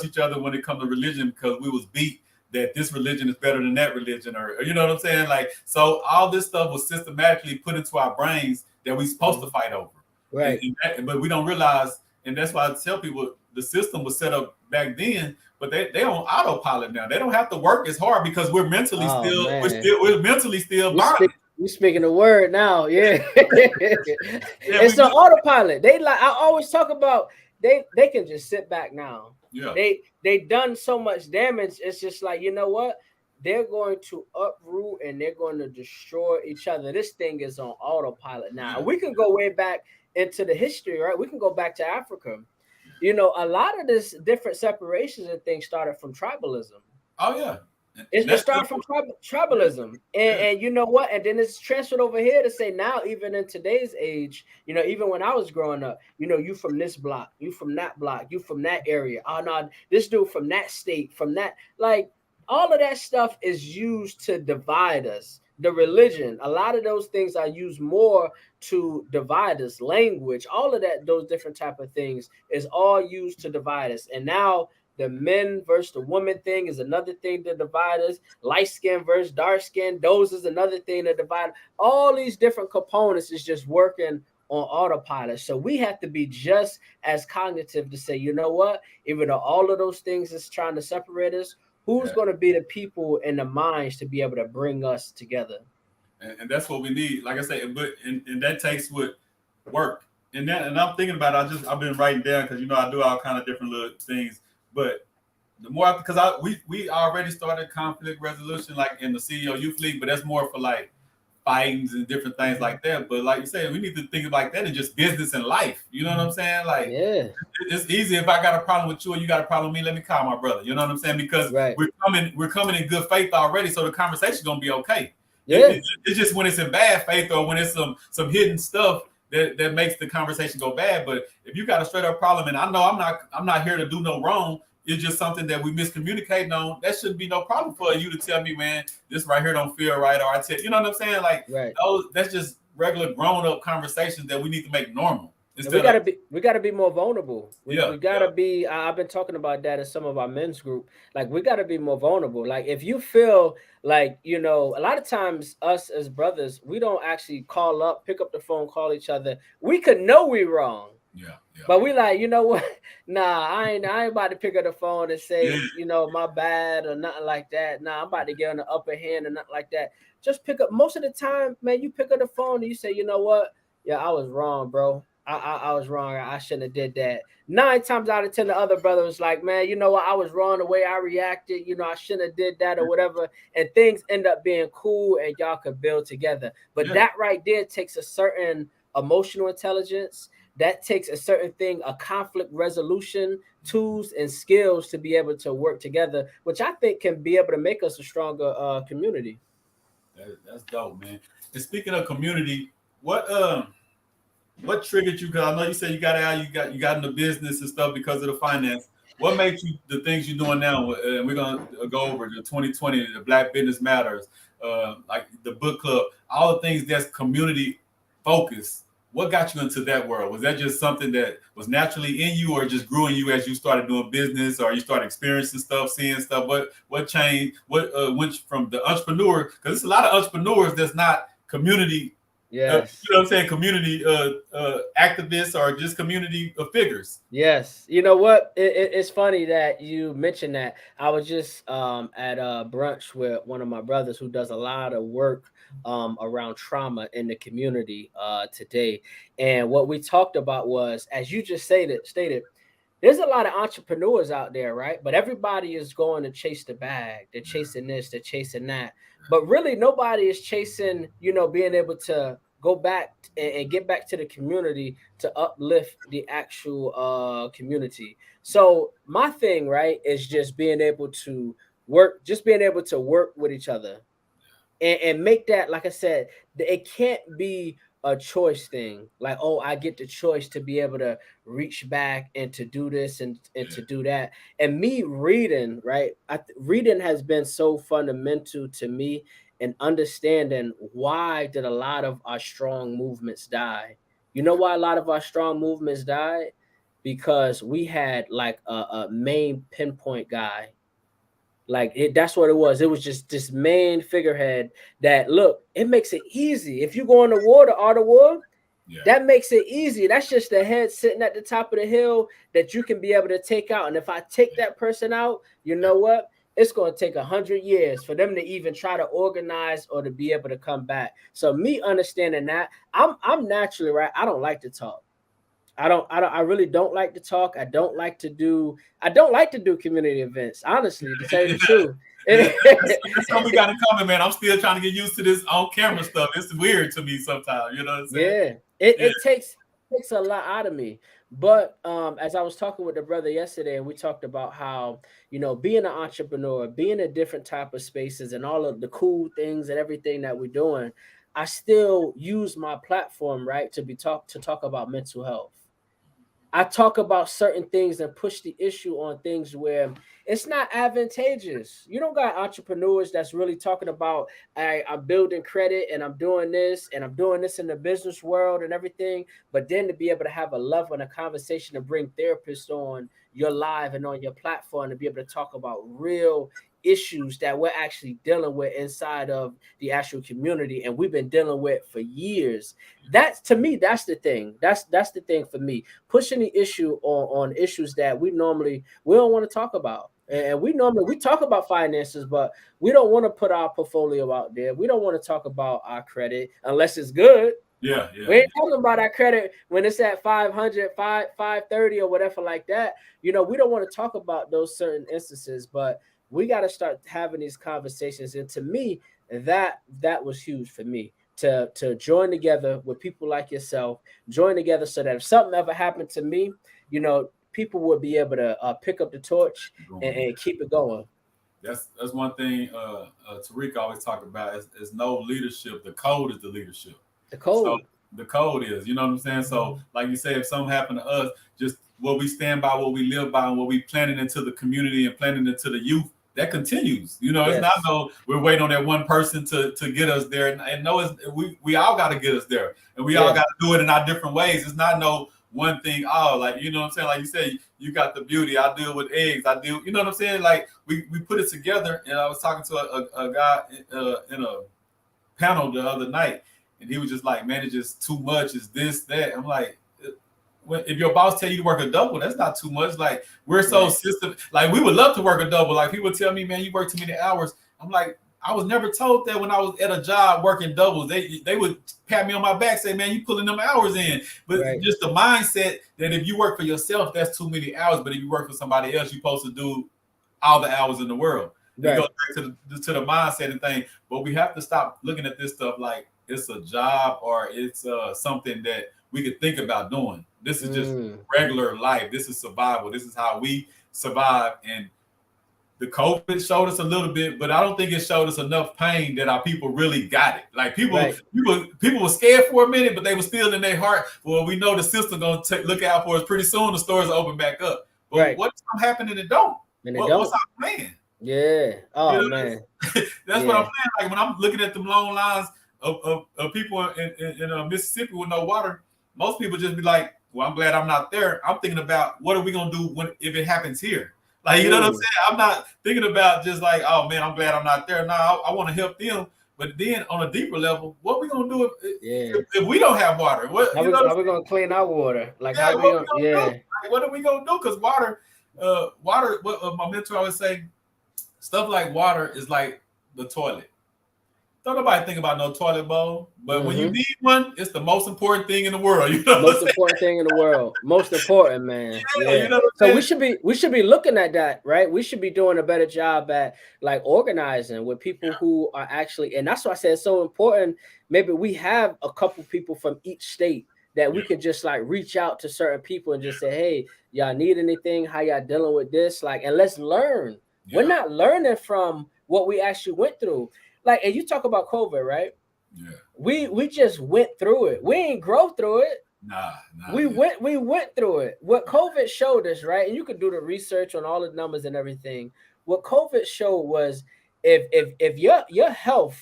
each other when it comes to religion because we was beat that this religion is better than that religion, or you know what I'm saying? Like, so all this stuff was systematically put into our brains that we're supposed to fight over. Right. But we don't realize, and that's why I tell people the system was set up back then, but they on autopilot now. They don't have to work as hard because we're mentally we're mentally still bonded. You speaking the word now, yeah. It's an autopilot. I always talk about they can just sit back now. Yeah. They done so much damage. It's just like, you know what? They're going to uproot and they're going to destroy each other. This thing is on autopilot now. We can go way back into the history, right? We can go back to Africa. A lot of this different separations and things started from tribalism. Oh yeah. It started from tribalism, and you know what? And then it's transferred over here to say now, even in today's age, you know, even when I was growing up, you know, you from this block, you from that block, you from that area. Oh no, this dude from that state, from that, like all of that stuff is used to divide us. The religion, a lot of those things are used more to divide us. Language, all of that, those different type of things is all used to divide us. And now the men versus the woman thing is another thing to divide us. Light skin versus dark skin, those is another thing to divide. All these different components is just working on autopilot. So we have to be just as cognitive to say, you know what? Even though all of those things is trying to separate us, who's going to be the people and the minds to be able to bring us together? And that's what we need. Like I say, but and that takes with work. And I'm thinking about it, I've been writing down because you know I do all kind of different little things. But the more because we already started conflict resolution like in the CEO Youth League, but that's more for like fightings and different things like that. But like you said, we need to think like that in just business and life. You know what I'm saying? Like, yeah, it's easy if I got a problem with you or you got a problem with me, let me call my brother. You know what I'm saying? Because we're coming in good faith already, so the conversation's gonna be okay. Yeah. It's just when it's in bad faith or when it's some hidden stuff that makes the conversation go bad. But if you got a straight up problem, and I know I'm not here to do no wrong. It's just something that we miscommunicating on. That shouldn't be no problem for you to tell me, man, this right here don't feel right. Or I tell you know what I'm saying? Like, that's just regular grown up conversations that we need to make normal. We gotta be more vulnerable. We gotta be. I've been talking about that in some of our men's group. Like we gotta be more vulnerable. Like if you feel like, you know, a lot of times us as brothers, we don't actually call up, pick up the phone, call each other. We could know we wrong. Yeah. But we like, you know what? Nah, I ain't about to pick up the phone and say, you know, my bad or nothing like that. Nah, I'm about to get on the upper hand or nothing like that. Just pick up. Most of the time, man, you pick up the phone and you say, you know what? Yeah, I was wrong, bro. I was wrong. I shouldn't have did that. 9 times out of 10, the other brother was like, man, you know what? I was wrong the way I reacted. You know, I shouldn't have did that or whatever. And things end up being cool and y'all could build together. But that right there takes a certain emotional intelligence. That takes a certain thing, a conflict resolution, tools and skills to be able to work together, which I think can be able to make us a stronger community. That's dope, man. And speaking of community, what triggered you? Because I know you said you got out, you got into business and stuff because of the finance. What made you the things you're doing now? We're gonna go over the 2020, the Black Business Matters, like the book club, all the things that's community focused. What got you into that world? Was that just something that was naturally in you, or just grew in you as you started doing business, or you started experiencing stuff, seeing stuff? What changed? What went from the entrepreneur? Because there's a lot of entrepreneurs that's not community. Yes. You know what I'm saying? Community activists or just community figures. Yes. You know what? It's funny that you mentioned that. I was just at a brunch with one of my brothers who does a lot of work around trauma in the community today. And what we talked about was, as you just stated, there's a lot of entrepreneurs out there, right? But everybody is going to chase the bag. They're chasing this, they're chasing that. But really, nobody is chasing, you know, being able to go back and get back to the community to uplift the actual community. So my thing, right, is just being able to work with each other and make that, like I said, it can't be a choice thing. Like, oh, I get the choice to be able to reach back and to do this and to do that. And me reading, right? Reading has been so fundamental to me in understanding why did a lot of our strong movements die. You know why a lot of our strong movements died? Because we had like a main pinpoint guy. Like that's what it was. It was just this main figurehead that, look, it makes it easy. If you go in the war, the art of war, that makes it easy. That's just the head sitting at the top of the hill that you can be able to take out. And if I take that person out, you know what? It's going to take 100 years for them to even try to organize or to be able to come back. So me understanding that, I'm naturally, right, I don't like to talk. I really don't like to talk. I don't like to do community events, honestly, to tell you the truth. That's what we got in common, man. I'm still trying to get used to this on camera stuff. It's weird to me sometimes, you know what I'm saying? Yeah. It takes a lot out of me. But as I was talking with the brother yesterday, and we talked about how, being an entrepreneur, being in different type of spaces, and all of the cool things and everything that we're doing, I still use my platform, right, to talk about mental health. I talk about certain things and push the issue on things where it's not advantageous. You don't got entrepreneurs that's really talking about, I'm building credit and I'm doing this and I'm doing this in the business world and everything. But then to be able to have a level and a conversation to bring therapists on your live and on your platform to be able to talk about real issues that we're actually dealing with inside of the actual community and we've been dealing with for years. That's, to me, that's the thing. That's the thing for me, pushing the issue on issues that we don't want to talk about. And we talk about finances, but we don't want to put our portfolio out there. We don't want to talk about our credit unless it's good. Yeah, We ain't talking about our credit when it's at 500, 530 or whatever like that. We don't want to talk about those certain instances, but we got to start having these conversations. And to me, that was huge for me to join together with people like yourself, join together so that if something ever happened to me, people would be able to pick up the torch and keep it going. That's one thing Tariq always talk about is no leadership. The code is the leadership. The So code. the code is, you know what I'm saying? So like you said, if something happened to us, just what we stand by, what we live by, and what we planted into the community and planted into the youth, that continues. It's not Yes. no we're waiting on that one person to get us there. And no, we all got to get us there, and we all Yeah. got to do it in our different ways. It's not no one thing. Oh, like you know what I'm saying? Like you said, you got the beauty. I deal with eggs. I do. You know what I'm saying? Like we put it together. And I was talking to a guy in a panel the other night, and he was just like, "Man, it's just too much. It's this, that." I'm like, if your boss tell you to work a double, that's not too much. Like we're so Right. system. Like we would love to work a double. Like people tell me, "Man, you work too many hours." I'm like, I was never told that when I was at a job working doubles. They would pat me on my back, say, "Man, you pulling them hours in." But Right. just the mindset that if you work for yourself, that's too many hours. But if you work for somebody else, you're supposed to do all the hours in the world. It goes Right. back to the mindset and thing. But we have to stop looking at this stuff like it's a job or it's something that we could think about doing. This is just Mm. regular life. This is survival. This is how we survive. And the COVID showed us a little bit, but I don't think it showed us enough pain that our people really got it. Like Right. people were scared for a minute, but they were still in their heart. Well, we know the system gonna look out for us. Pretty soon, the stores open back up. But Right. what's gonna happen if it don't? And they What's don't. our plan? Yeah. You Oh know, man. that's what I'm Yeah. saying. Like when I'm looking at them long lines of people in Mississippi with no water, most people just be like, "Well, I'm glad I'm not there." I'm thinking about what are we gonna do if it happens here? Like you know what I'm Mm. saying? I'm not thinking about just like, "Oh man, I'm glad I'm not there." No, I want to help them. But then on a deeper level, what we gonna do Yeah. if we don't have water? What you know? What I'm How we gonna clean our water? Like saying? how Yeah, we what we gonna? gonna do? Yeah. Like, what are we gonna do? Because water. What my mentor always say, stuff like water is like the toilet. Don't nobody think about no toilet bowl, but when you Mm-hmm. need one, it's the most important thing in the world. You know what I'm Most saying? important thing in the world. Most important, man. Yeah, you Yeah. know what So I'm we saying? should be looking at that, right? We should be doing a better job at like organizing with people who are actually, and that's why I said it's so important. Maybe we have a couple people from each state that Yeah, we could just like reach out to certain people and just say, hey, y'all need anything? How y'all dealing with this? Like, and let's learn. We're yeah, not learning from what we actually went through. Like, and you talk about COVID, right? yeah. We just went through it. We ain't grow through it. Nah, yeah, We went through it. What COVID showed us, right? And you could do the research on all the numbers and everything. What COVID showed was if your health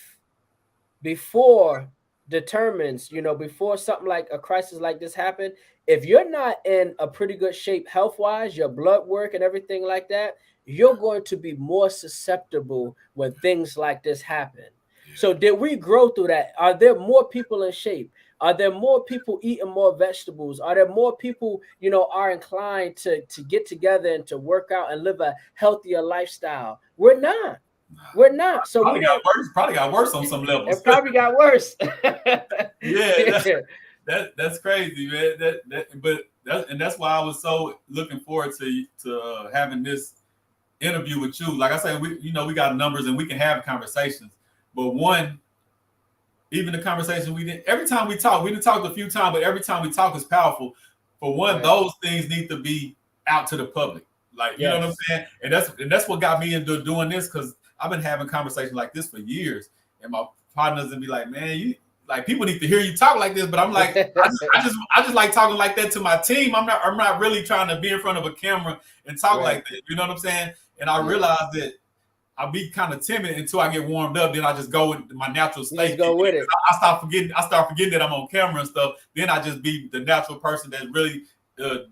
before determines, before something like a crisis like this happened, if you're not in a pretty good shape health wise, your blood work and everything like that, you're going to be more susceptible when things like this happen. yeah. So, did we grow through that? Are there more people in shape? Are there more people eating more vegetables? Are there more people, are inclined to get together and to work out and live a healthier lifestyle? We're not. Nah. We're not. So we Probably got don't. worse. Probably got worse on some It levels. probably got worse. Yeah, Yeah. that's crazy, man. That's why I was so looking forward to having this interview with you. Like I say, we got numbers and we can have conversations. But one, even the conversation we did, every time we talk, we didn't talk a few times, but every time we talk is powerful. for one, Right. those things need to be out to the public. Like, you know what I'm Yes. saying? And that's what got me into doing this, because I've been having conversations like this for years, and my partners would be like, "Man, you like people need to hear you talk like this." But I'm like, I just like talking like that to my team. I'm not really trying to be in front of a camera and talk Right. like that. You know what I'm saying? And I Yeah. realized that I'll be kind of timid until I get warmed up. Then I just go with my natural You just state. go with it. I start forgetting that I'm on camera and stuff. Then I just be the natural person that's really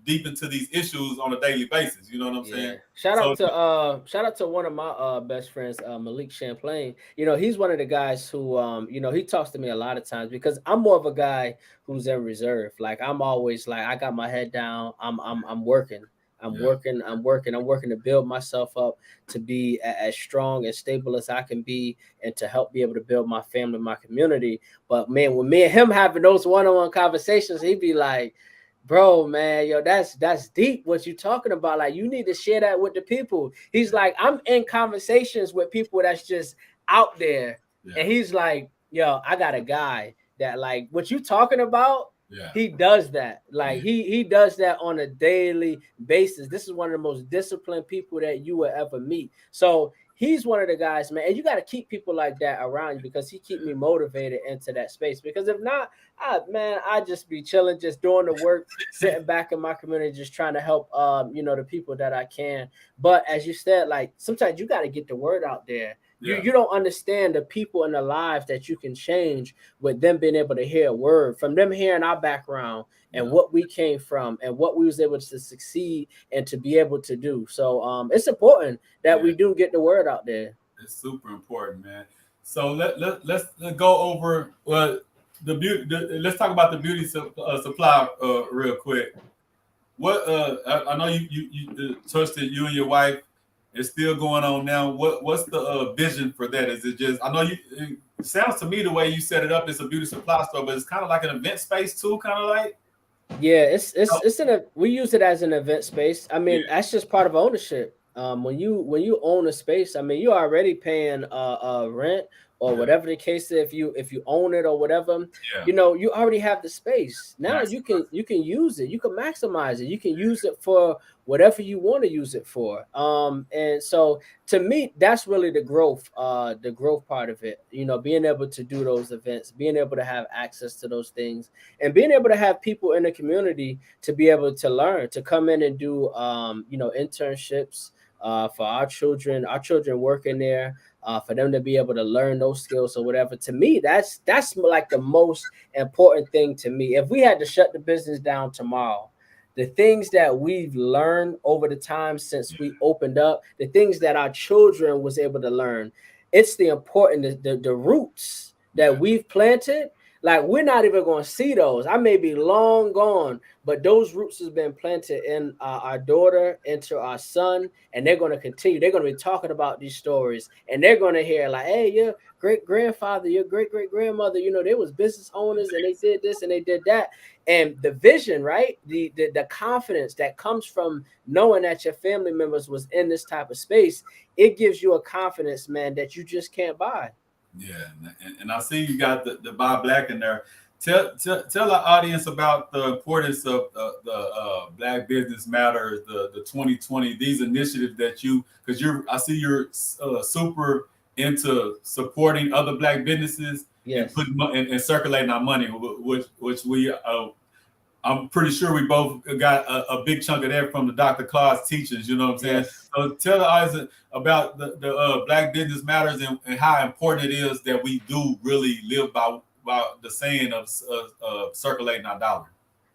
deep into these issues on a daily basis. You know what I'm saying? Yeah. So Shout out to one of my best friends, Malik Champlain. You know, he's one of the guys who he talks to me a lot of times because I'm more of a guy who's in reserve. Like I'm always like I got my head down. I'm working. I'm yeah, working. I'm working. I'm working to build myself up to be as strong and stable as I can be and to help be able to build my family, my community. But man, when me and him having those one-on-one conversations, he'd be like, bro, man, yo, that's deep what you talking about. Like, you need to share that with the people. He's like, I'm in conversations with people that's just out there, yeah, and he's like, yo, I got a guy that like what you talking about. yeah, He does that. Like yeah, he does that on a daily basis. This is one of the most disciplined people that you will ever meet. So he's one of the guys, man. And you got to keep people like that around you because he keep me motivated into that space. Because if not, I just be chilling, just doing the work, sitting back in my community, just trying to help the people that I can. But as you said, like sometimes you got to get the word out there. You yeah, you don't understand the people and the lives that you can change with them being able to hear a word from them, hearing our background and yeah, what we came from and what we was able to succeed and to be able to do. So it's important that yeah. we do get the word out there. It's super important, man. So let's go over the beauty. Let's talk about the beauty supply real quick. What I know you touched it. You and your wife is still going on now. What's the vision for that? Is it just I know you? It sounds to me the way you set it up. It's a beauty supply store, but it's kind of like an event space too. Kind of like Yeah, oh, it's in a we use it as an event space. I yeah, mean, that's just part of ownership. When you own a space, I mean, you're already paying rent or yeah, whatever the case is. If you own it or whatever, yeah, you already have the space. Now maximize. you can use it. You can maximize it. You can use it for whatever you want to use it for. And so to me, that's really the growth part of it. Being able to do those events, being able to have access to those things and being able to have people in the community to be able to learn to come in and do internships for our children working there, for them to be able to learn those skills or whatever. To me, that's like the most important thing to me. If we had to shut the business down tomorrow, the things that we've learned over the time since we opened up, the things that our children was able to learn, it's the important the roots that Yeah, we've planted. Like we're not even going to see those. I may be long gone, but those roots has been planted in our daughter, into our son, and they're going to continue. They're going to be talking about these stories, and they're going to hear like, "Hey, your great grandfather, your great great grandmother, they was business owners, and they did this and they did that." And the vision, right? The confidence that comes from knowing that your family members was in this type of space, it gives you a confidence, man, that you just can't buy. yeah. And I see you got the Bob Black in there. Tell our audience about the importance of the Black Business Matters, the 2020, these initiatives that because I see you're super into supporting other Black businesses and Yes. putting and circulating our money, which we I'm pretty sure we both got a big chunk of that from the Dr. Claus teachings. You know what I'm saying? Yes. So tell the audience about the Black Business Matters and how important it is that we do really live by the saying of circulating our dollar.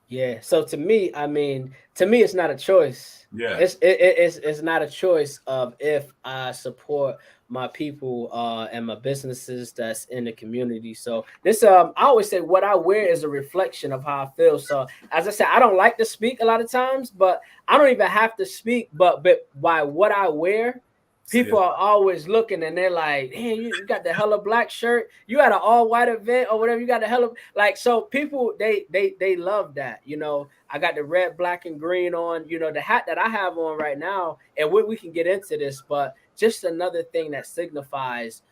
Yeah. So to me, I mean, to me, it's not a choice. Yeah, It's not a choice of if I support my people and my businesses that's in the community. So this I always say what I wear is a reflection of how I feel. So as I said, I don't like to speak a lot of times, but I don't even have to speak. But by what I wear, see, people are always looking and they're like, "Hey, you got the hella black shirt. You had an all white event or whatever. You got the hella like." So people they love that. I got the red, black, and green on. The hat that I have on right now, and we can get into this, but just another thing that signifies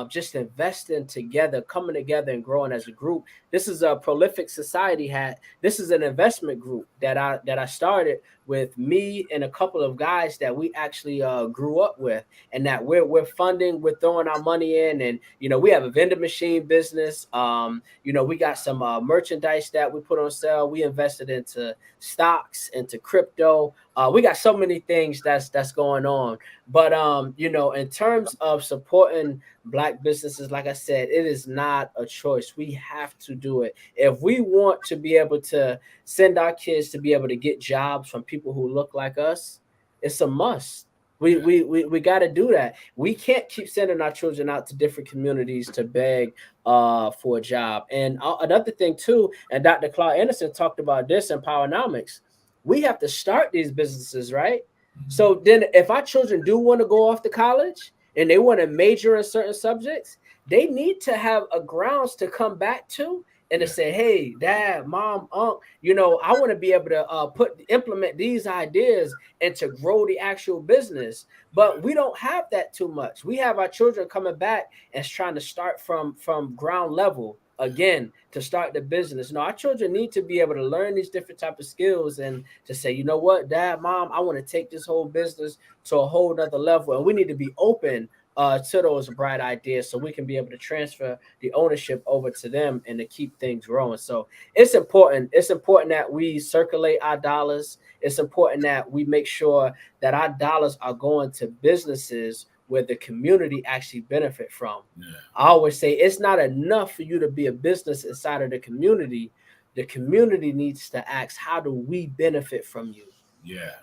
just investing together, coming together and growing as a group. This is a prolific society hat. This is an investment group that I started with me and a couple of guys that we actually grew up with, and that we're funding, we're throwing our money in, and we have a vending machine business. We got some merchandise that we put on sale. We invested into stocks, into crypto. We got so many things that's going on. But in terms of supporting Black businesses, like I said, it is not a choice. We have to do it if we want to be able to send our kids to be able to get jobs from people who look like us. It's a must. We got to do that. We can't keep sending our children out to different communities to beg for a job. And another thing too, and Dr. Claude Anderson talked about this in Powernomics. We have to start these businesses, right? So then if our children do want to go off to college and they want to major in certain subjects, they need to have a grounds to come back to and to say, hey, dad, mom, I want to be able to implement these ideas and to grow the actual business. But we don't have that too much. We have our children coming back and trying to start from ground level again to start the business. No, our children need to be able to learn these different type of skills and to say, you know what, dad, mom, I want to take this whole business to a whole nother level. And we need to be open to those bright ideas so we can be able to transfer the ownership over to them and to keep things growing. So it's important. It's important that we circulate our dollars. It's important that we make sure that our dollars are going to businesses where the community actually benefit from. Yeah. I always say it's not enough for you to be a business inside of the community. The community needs to ask, how do we benefit from you? Yeah.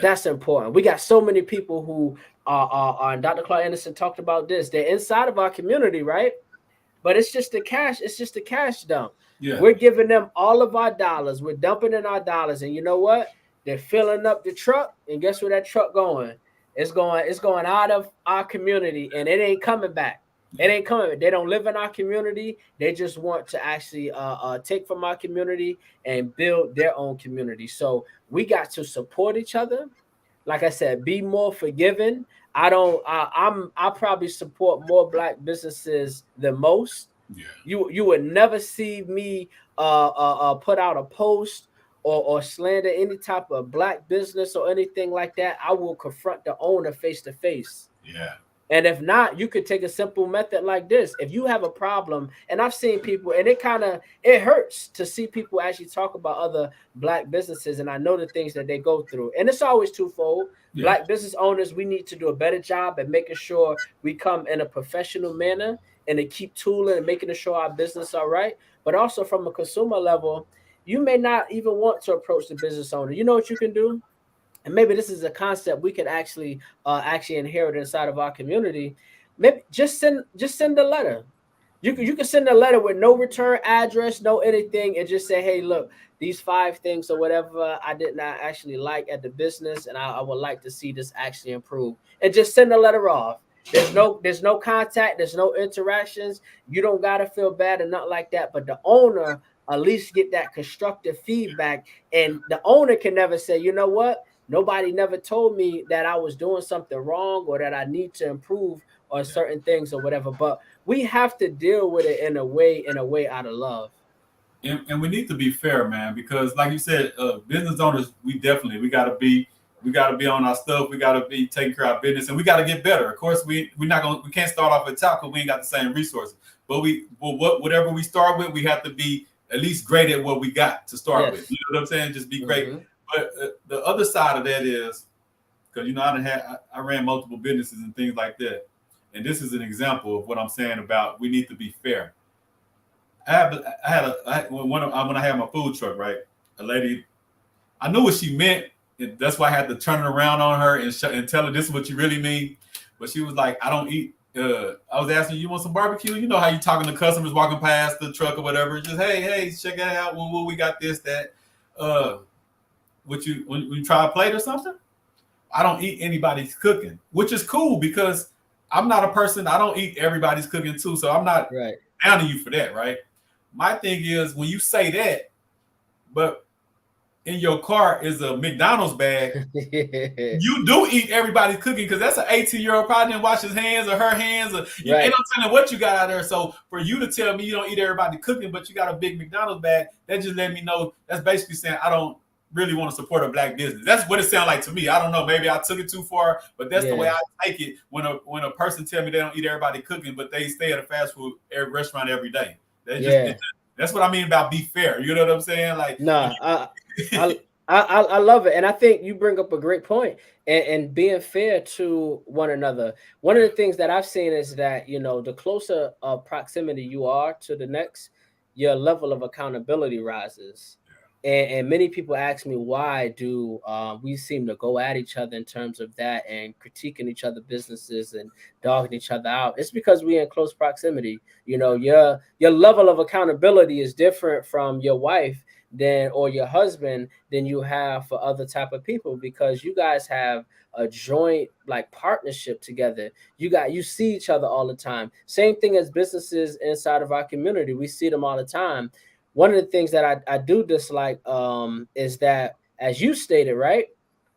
That's important. We got so many people who are and Dr. Claude Anderson talked about this. They're inside of our community, right? But it's just the cash. It's just a cash dump. Yeah. We're giving them all of our dollars. We're dumping in our dollars. And you know what? They're filling up the truck. And guess where that truck going? It's going out of our community, and it ain't coming back. It ain't coming. They don't live in our community. They just want to actually take from our community and build their own community. So we got to support each other. Like I said, be more forgiving. I probably support more Black businesses than most. Yeah. You would never see me put out a post or slander any type of Black business or anything like that. I will confront the owner face to face. Yeah. And if not, you could take a simple method like this. If you have a problem, and I've seen people, and it hurts to see people actually talk about other Black businesses, and I know the things that they go through. And it's always twofold. Yeah. Black business owners, we need to do a better job at making sure we come in a professional manner and to keep tooling and making sure our business are right. But also from a consumer level, you may not even want to approach the business owner. You know what you can do? And maybe this is a concept we could actually inherit inside of our community. Maybe just send a letter. You can send a letter with no return address, no anything, and just say, hey, look, these 5 things or whatever I did not actually like at the business, and I would like to see this actually improve. And just send a letter off. There's no contact, there's no interactions. You don't gotta feel bad or nothing like that. But the owner at least get that constructive feedback, and the owner can never say, you know what? Nobody never told me that I was doing something wrong or that I need to improve on certain things or whatever. But we have to deal with it in a way out of love. And we need to be fair, man, because like you said, business owners, we gotta be on our stuff. We gotta be taking care of our business, and we gotta get better. Of course, we can't start off at top because we ain't got the same resources. But whatever we start with, we have to be at least great at what we got to start with. You know what I'm saying? Just be great. Mm-hmm. But the other side of that is, because I ran multiple businesses and things like that, and this is an example of what I'm saying about we need to be fair. When I had my food truck, right? A lady, I knew what she meant, and that's why I had to turn it around on her and tell her this is what you really mean. But she was like, I don't eat. I was asking, you want some barbecue? You know how you talking to customers walking past the truck or whatever. Just hey, check it out. Well, we got this, that. When you try a plate or something, I don't eat anybody's cooking, which is cool because I'm not a person. I don't eat everybody's cooking too, so I'm not down to you for that, right? My thing is when you say that, but in your car is a McDonald's bag, you do eat everybody's cooking because that's an 18-year-old probably didn't wash his hands or her hands. Or you ain't Right. no telling what you got out there. So for you to tell me you don't eat everybody cooking, but you got a big McDonald's bag, that just let me know that's basically saying I don't really want to support a black business. That's what it sounds like to me. I don't know. Maybe I took it too far, but that's the way Yeah. I take it when a person tell me they don't eat everybody cooking, but they stay at a fast food restaurant every day. Yeah. That's what I mean about be fair. You know what I'm saying? Like, Nah, I, I love it, and I think you bring up a great point, and being fair to one another. One of the things that I've seen is that the closer proximity you are to the next, your level of accountability rises. And many people ask me why do we seem to go at each other in terms of that and critiquing each other businesses and dogging each other out. It's because we're in close proximity. Your level of accountability is different from your wife than or your husband than you have for other type of people, because you guys have a joint like partnership together. You see each other all the time. Same thing as businesses inside of our community. We see them all the time. One of the things that I do dislike is that, as you stated, right,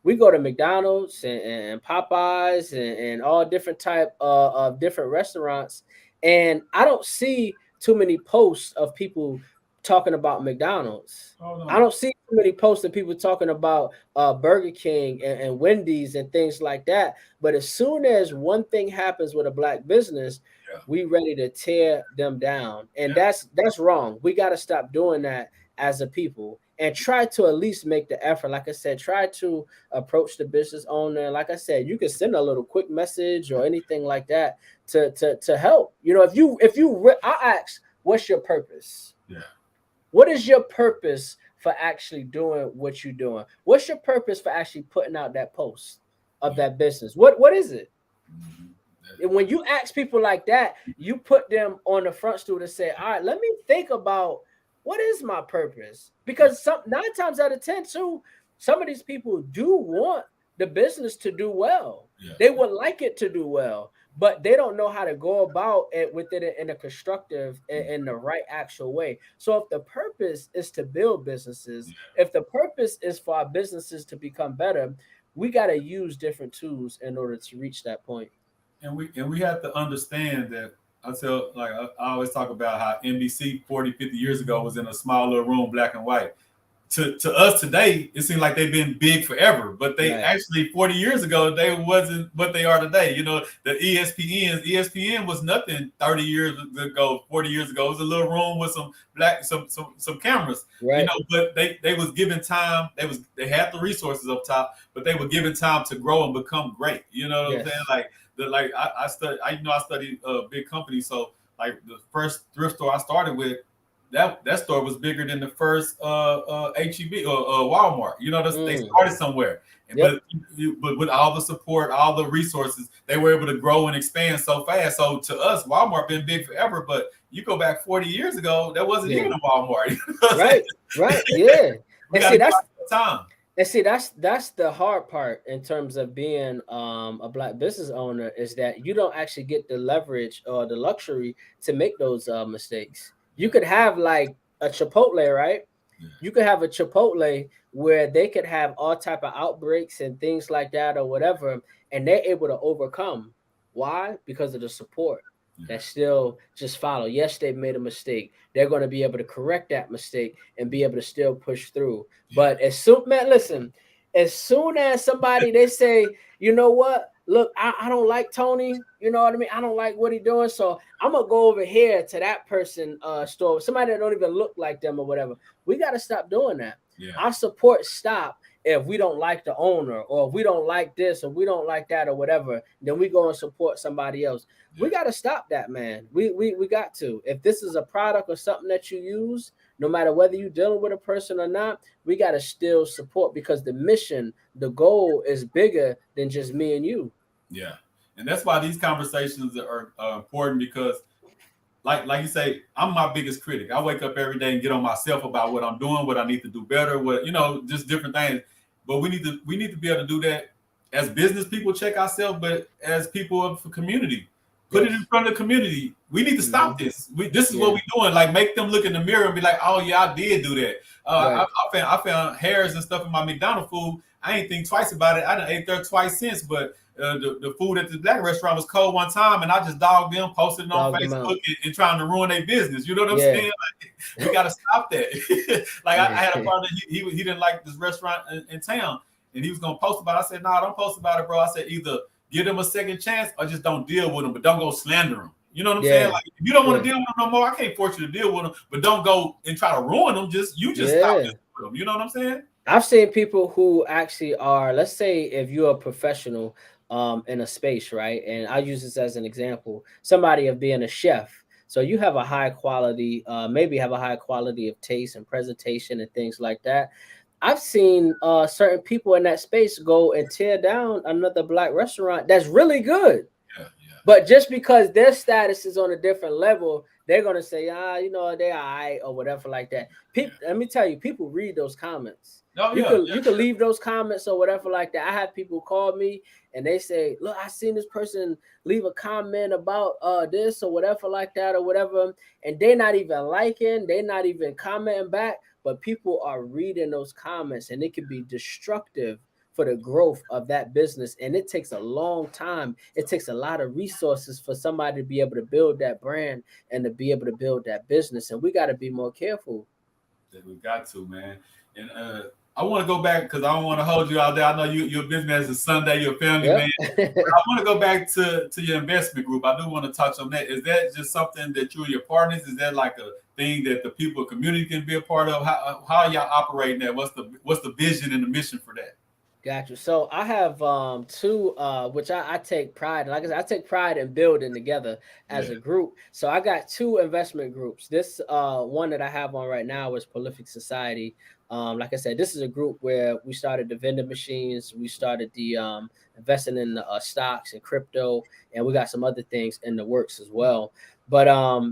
we go to McDonald's and Popeyes and all different type of different restaurants, and I don't see too many posts of people talking about McDonald's. oh I no, don't see too many posts of people talking about Burger King and Wendy's and things like that. But as soon as one thing happens with a black business, yeah, we ready to tear them down, and yeah, that's wrong. We got to stop doing that as a people and try to at least make the effort. Like I said, try to approach the business owner. Like I said, you can send a little quick message or anything like that to help. I ask, what's your purpose? yeah. What is your purpose for actually doing what you're doing? What's your purpose for actually putting out that post of Yeah. that business? What is it? Mm-hmm. And when you ask people like that, you put them on the front stool to say, all right, let me think about what is my purpose? Because 9 times out of 10, too, some of these people do want the business to do well. Yeah. They would like it to do well, but they don't know how to go about it with it in a constructive and in the right actual way. So if the purpose is to build businesses, if the purpose is for our businesses to become better, we got to use different tools in order to reach that point. And we have to understand that I always talk about how NBC 40, 50 years ago was in a small little room, black and white. To us today, it seems like they've been big forever, but they Right. actually 40 years ago they wasn't what they are today. The ESPN was nothing 30 years ago, 40 years ago. It was a little room with some cameras, Right. but they was given time. They had the resources up top, but they were given time to grow and become great. You know what I'm saying? Yes. I studied big companies, so like the first thrift store I started with, that store was bigger than the first HEB or Walmart. They Mm. started somewhere, Yep. but with all the support, all the resources, they were able to grow and expand so fast. So to us, Walmart been big forever, but you go back 40 years ago, that wasn't Yeah. even a Walmart. You know what I'm saying? Right. Right. Yeah. We And got see, to go that's out the time. and see that's the hard part in terms of being a black business owner, is that you don't actually get the leverage or the luxury to make those mistakes. You Yeah, could have like a Chipotle, right? yeah, You could have a Chipotle where they could have all type of outbreaks and things like that or whatever, and they're able to overcome. Why? Because of the support yeah, that still just follow. Yes, they've made a mistake. They're going to be able to correct that mistake and be able to still push through. yeah, But as soon, man, listen, as soon as somebody they say, you know what? Look, I don't like Tony. You know what I mean? I don't like what he's doing. So I'm gonna go over here to that person store, somebody that don't even look like them or whatever. We got to stop doing that. yeah, Our support stop if we don't like the owner, or if we don't like this or we don't like that or whatever, then we go and support somebody else. yeah, We got to stop that, man. We got to. If this is a product or something that you use, no matter whether you're dealing with a person or not, we got to still support, because the mission, the goal is bigger than just me and you. yeah. And that's why these conversations are important because like you say, I'm my biggest critic. I wake up every day and get on myself about what I'm doing, what I need to do better, just different things. But we need to be able to do that as business people, check ourselves, but as people of the community. Put it in front of the community. We need to stop this. This is what we're doing. Like, make them look in the mirror and be like, "Oh yeah, I did do that." I found hairs and stuff in my McDonald's food. I ain't think twice about it. I done ate there twice since, but the food at the black restaurant was cold one time, and I just dogged them, posted it on Facebook, and trying to ruin their business. You know what I'm saying? Like, we got to stop that. Like, I had a partner. He didn't like this restaurant in town, and he was gonna post about it. I said, "Nah, don't post about it, bro." I said, either give them a second chance or just don't deal with them, but don't go slander them. You know what I'm saying? Like, if you don't want to deal with them no more, I can't force you to deal with them, but don't go and try to ruin them. Just stop with them. You know what I'm saying? I've seen people who actually are, let's say if you're a professional in a space, right? And I use this as an example, somebody of being a chef. So you have a high quality, maybe have a high quality of taste and presentation and things like that. I've seen certain people in that space go and tear down another black restaurant that's really good. But just because their status is on a different level, they're gonna say, you know, they're all right or whatever like that. People, let me tell you, people read those comments. You can leave those comments or whatever like that. I have people call me and they say, "Look, I seen this person leave a comment about this or whatever like that or whatever," and they're not even liking, they're not even commenting back, but people are reading those comments, and it can be destructive for the growth of that business. And it takes a long time. It takes a lot of resources for somebody to be able to build that brand and to be able to build that business. And we got to be more careful. We got to, man. And I want to go back because I don't want to hold you out there. I know you're a business as a Sunday, you're a family man. I want to go back to your investment group. I do want to touch on that. Is that just something that you and your partners, is that like a thing that the people community can be a part of? How are y'all operating that? What's the vision and the mission for that? Got you. So I have two, which I take pride in. Like I said, I take pride in building together as a group. So I got two investment groups. This one that I have on right now is Prolific Society. Like I said, this is a group where we started the vending machines, we started the investing in the, stocks and crypto, and we got some other things in the works as well. But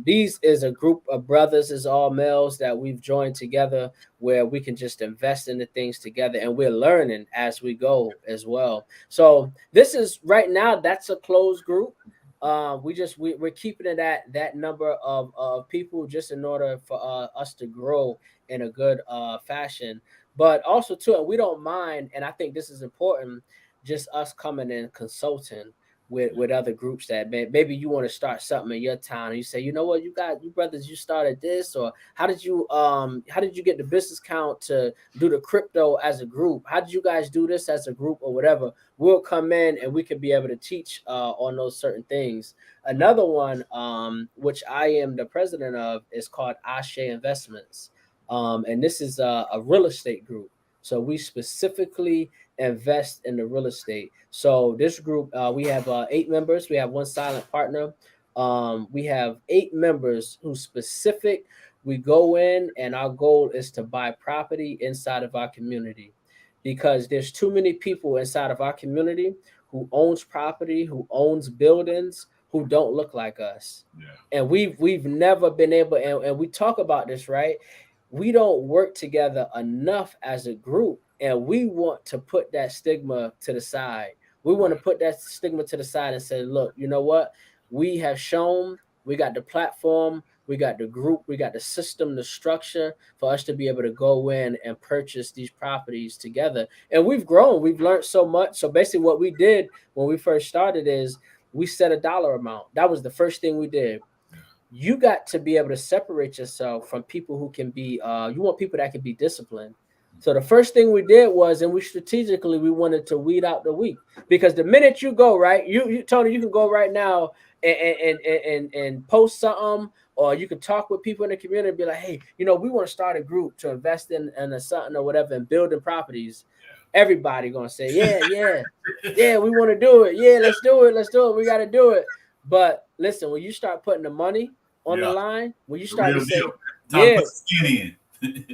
these is a group of brothers, is all males that we've joined together where we can just invest in the things together, and we're learning as we go as well. So this is right now, that's a closed group. We're keeping it at that number of people just in order for us to grow in a good fashion. But also too, and we don't mind, and I think this is important, just us coming in consulting with other groups that maybe you want to start something in your town and you say, you know what, you brothers, you started this, or how did you get the business count to do the crypto as a group? How did you guys do this as a group or whatever? We'll come in and we can be able to teach on those certain things. Another one, which I am the president of, is called Ashe Investments. And this is a real estate group. So we specifically invest in the real estate. So this group, we have 8 members. We have one silent partner. We have 8 members who specific. We go in, and our goal is to buy property inside of our community, because there's too many people inside of our community who owns property, who owns buildings, who don't look like us. And we've never been able, and we talk about this, right? We don't work together enough as a group, and we want to put that stigma to the side. We want to put that stigma to the side and say, look, you know what? We have shown, we got the platform, we got the group, we got the system, the structure for us to be able to go in and purchase these properties together. And we've grown, we've learned so much. So basically what we did when we first started is we set a dollar amount. That was the first thing we did. You got to be able to separate yourself from people who can be, you want people that can be disciplined. So the first thing we did was, and we wanted to weed out the weak, because the minute you go, right, you Tony, you can go right now and post something, or you can talk with people in the community and be like, hey, you know, we want to start a group to invest in a something or whatever and building properties. Everybody gonna say, yeah, we want to do it. Yeah, let's do it. We got to do it. But listen, when you start putting the money on the line, when you start to say, put skin in.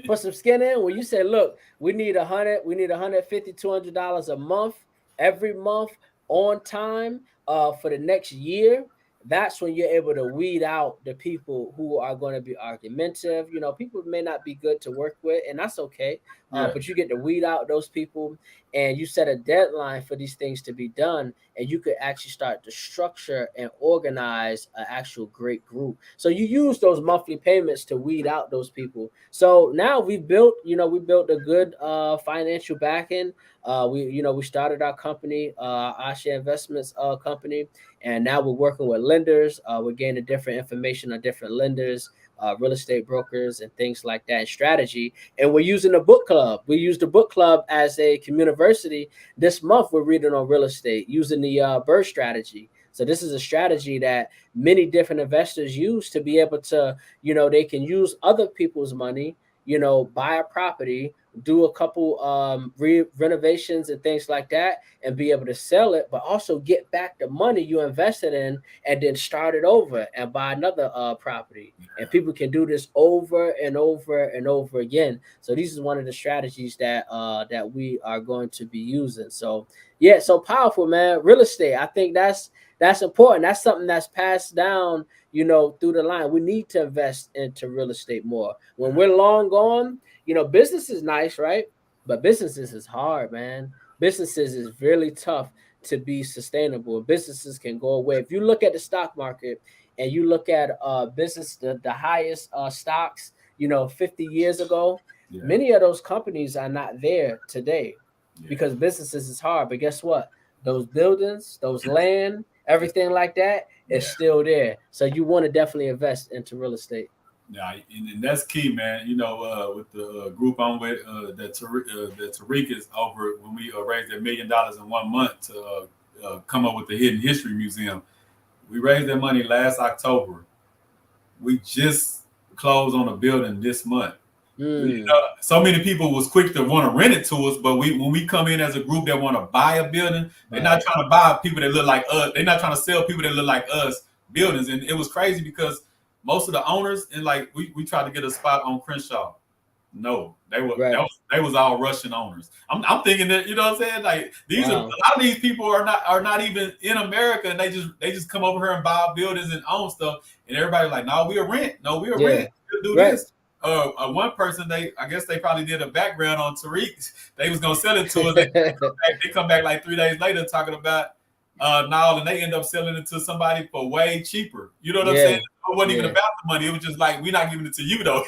Put some skin in. When you say, look, we need $150, $200 a month, every month, on time, for the next year, that's when you're able to weed out the people who are going to be argumentative. You know, people may not be good to work with, and that's okay. Yeah. But you get to weed out those people, and you set a deadline for these things to be done, and you could actually start to structure and organize an actual great group. So you use those monthly payments to weed out those people. So now we built a good financial backing. We started our company, Asha Investments company, and now we're working with lenders. We're gaining different information on different lenders, real estate brokers, and things like that, and strategy. And we're using the book club. We use the book club as a community. This month, we're reading on real estate using the bird strategy. So this is a strategy that many different investors use to be able to, they can use other people's money, buy a property, do a couple renovations and things like that, and be able to sell it, but also get back the money you invested in, and then start it over and buy another property. And people can do this over and over and over again. So this is one of the strategies that we are going to be using. So yeah, so powerful, man. Real estate, I think that's important. That's something that's passed down, through the line. We need to invest into real estate more. When we're long gone, business is nice, right? But businesses is hard, man. Businesses is really tough to be sustainable. Businesses can go away. If you look at the stock market and you look at business, the highest stocks, 50 years ago, Yeah. many of those companies are not there today Yeah. because businesses is hard. But guess what? Those buildings, those land, everything like that is still there. So you want to definitely invest into real estate. Yeah, and that's key, man. With the group I'm with, that Tariq is over when we raised $1 million in 1 month to come up with the Hidden History Museum. We raised that money last October. We just closed on a building this month. So many people was quick to want to rent it to us, but when we come in as a group that want to buy a building, they're not trying to buy people that look like us. They're not trying to sell people that look like us buildings. And it was crazy because most of the owners, and like we tried to get a spot on Crenshaw. No, they was all Russian owners. I'm thinking that, you know what I'm saying? Like a lot of these people are not even in America, and they just come over here and buy buildings and own stuff. And everybody's like, no, we'll rent. No, we'll rent. We'll do this. One person, I guess they probably did a background on Tariq. They was gonna sell it to us. They come back like 3 days later talking about now, and they end up selling it to somebody for way cheaper. You know what I'm saying? It wasn't even about the money. It was just like, we're not giving it to you though.